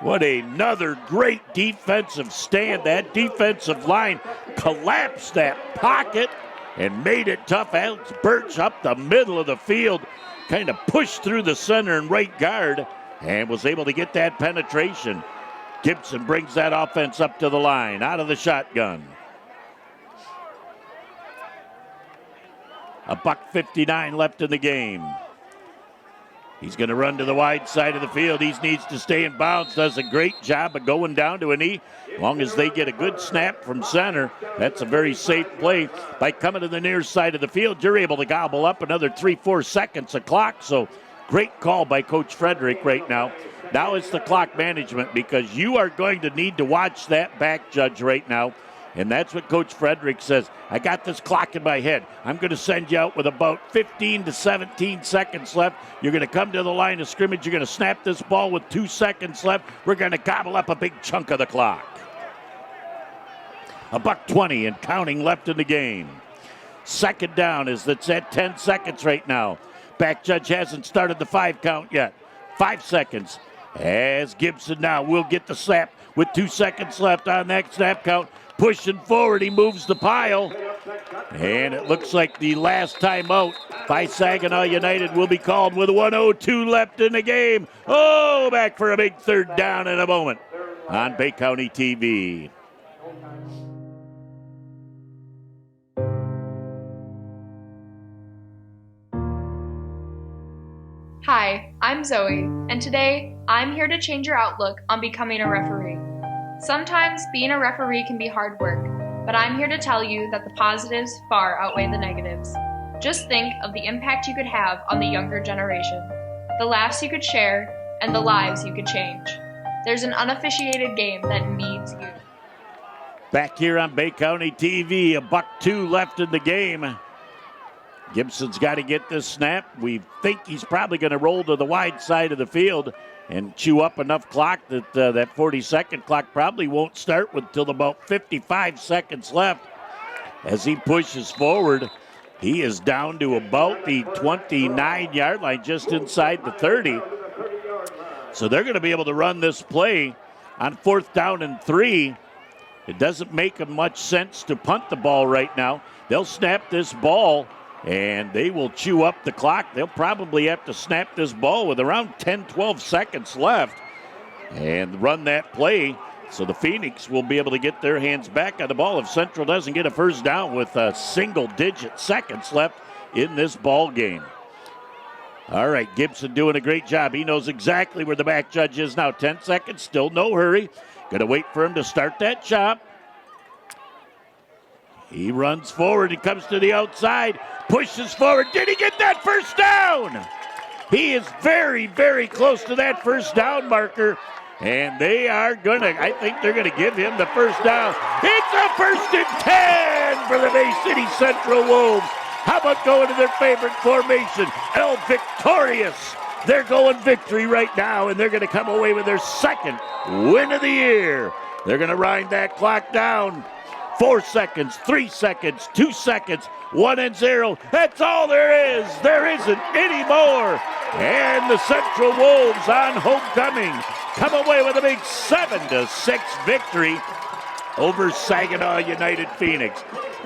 What another great defensive stand. That defensive line collapsed that pocket and made it tough. Alex Birch up the middle of the field, kind of pushed through the center and right guard and was able to get that penetration. Gibson brings that offense up to the line, out of the shotgun. $1:59 left in the game. He's going to run to the wide side of the field. He needs to stay in bounds. Does a great job of going down to a knee. As long as they get a good snap from center, that's a very safe play. By coming to the near side of the field, you're able to gobble up another 3-4 seconds of clock. So great call by Coach Frederick right now. Now it's the clock management because you are going to need to watch that back, Judge, right now. And that's what Coach Frederick says. I got this clock in my head. I'm going to send you out with about 15 to 17 seconds left. You're going to come to the line of scrimmage. You're going to snap this ball with 2 seconds left. We're going to gobble up a big chunk of the clock. $1:20 and counting left in the game. Second down is that's at 10 seconds right now. Back judge hasn't started the 5 count yet. 5 seconds. As Gibson now will get the snap with 2 seconds left on that snap count. Pushing forward, he moves the pile. And it looks like the last timeout by Saginaw United will be called with 1:02 left in the game. Oh, back for a big third down in a moment on Bay County TV. Hi, I'm Zoe, and today I'm here to change your outlook on becoming a referee. Sometimes being a referee can be hard work, but I'm here to tell you that the positives far outweigh the negatives. Just think of the impact you could have on the younger generation, the laughs you could share, and the lives you could change. There's an unofficiated game that needs you. Back here on Bay County TV, $1:02 left in the game. Gibson's got to get this snap. We think he's probably going to roll to the wide side of the field and chew up enough clock that that 40-second clock probably won't start until about 55 seconds left. As he pushes forward, he is down to about the 29-yard line, just inside the 30. So they're going to be able to run this play on 4th down and 3. It doesn't make them much sense to punt the ball right now. They'll snap this ball, and they will chew up the clock. They'll probably have to snap this ball with around 10, 12 seconds left and run that play. So the Phoenix will be able to get their hands back on the ball if Central doesn't get a first down with single-digit seconds left in this ball game. All right, Gibson doing a great job. He knows exactly where the back judge is now. 10 seconds, still no hurry. Going to wait for him to start that chop. He runs forward. He comes to the outside, pushes forward. Did he get that first down? He is very, very close to that first down marker. And they are going to, I think they're going to give him the first down. It's a 1st and 10 for the Bay City Central Wolves. How about going to their favorite formation, El Victorious? They're going victory right now, and they're going to come away with their 2nd win of the year. They're going to wind that clock down. 4 seconds, 3 seconds, 2 seconds, 1 and 0. That's all there is. There isn't any more. And the Central Wolves on homecoming come away with a big 7-6 victory over Saginaw United Phoenix.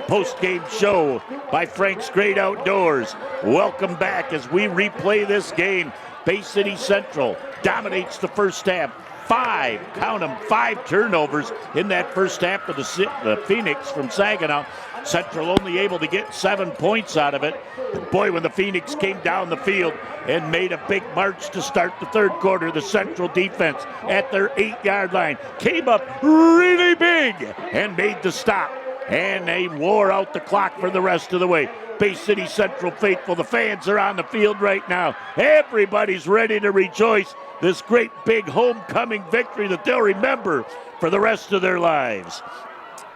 Post-game show by Frank's Great Outdoors. Welcome back as we replay this game. Bay City Central dominates the first half. 5 turnovers in that first half for the Phoenix from Saginaw. Central only able to get 7 points out of it. But boy, when the Phoenix came down the field and made a big march to start the third quarter, the Central defense at their 8-yard line came up really big and made the stop. And they wore out the clock for the rest of the way. Bay City Central faithful, the fans are on the field right now. Everybody's ready to rejoice. This great big homecoming victory that they'll remember for the rest of their lives.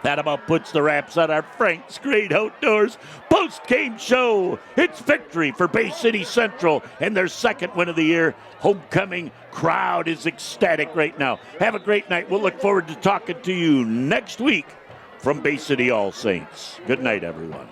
That about puts the wraps on our Frank's Great Outdoors post-game show. It's victory for Bay City Central and their 2nd win of the year. Homecoming crowd is ecstatic right now. Have a great night. We'll look forward to talking to you next week from Bay City All Saints. Good night, everyone.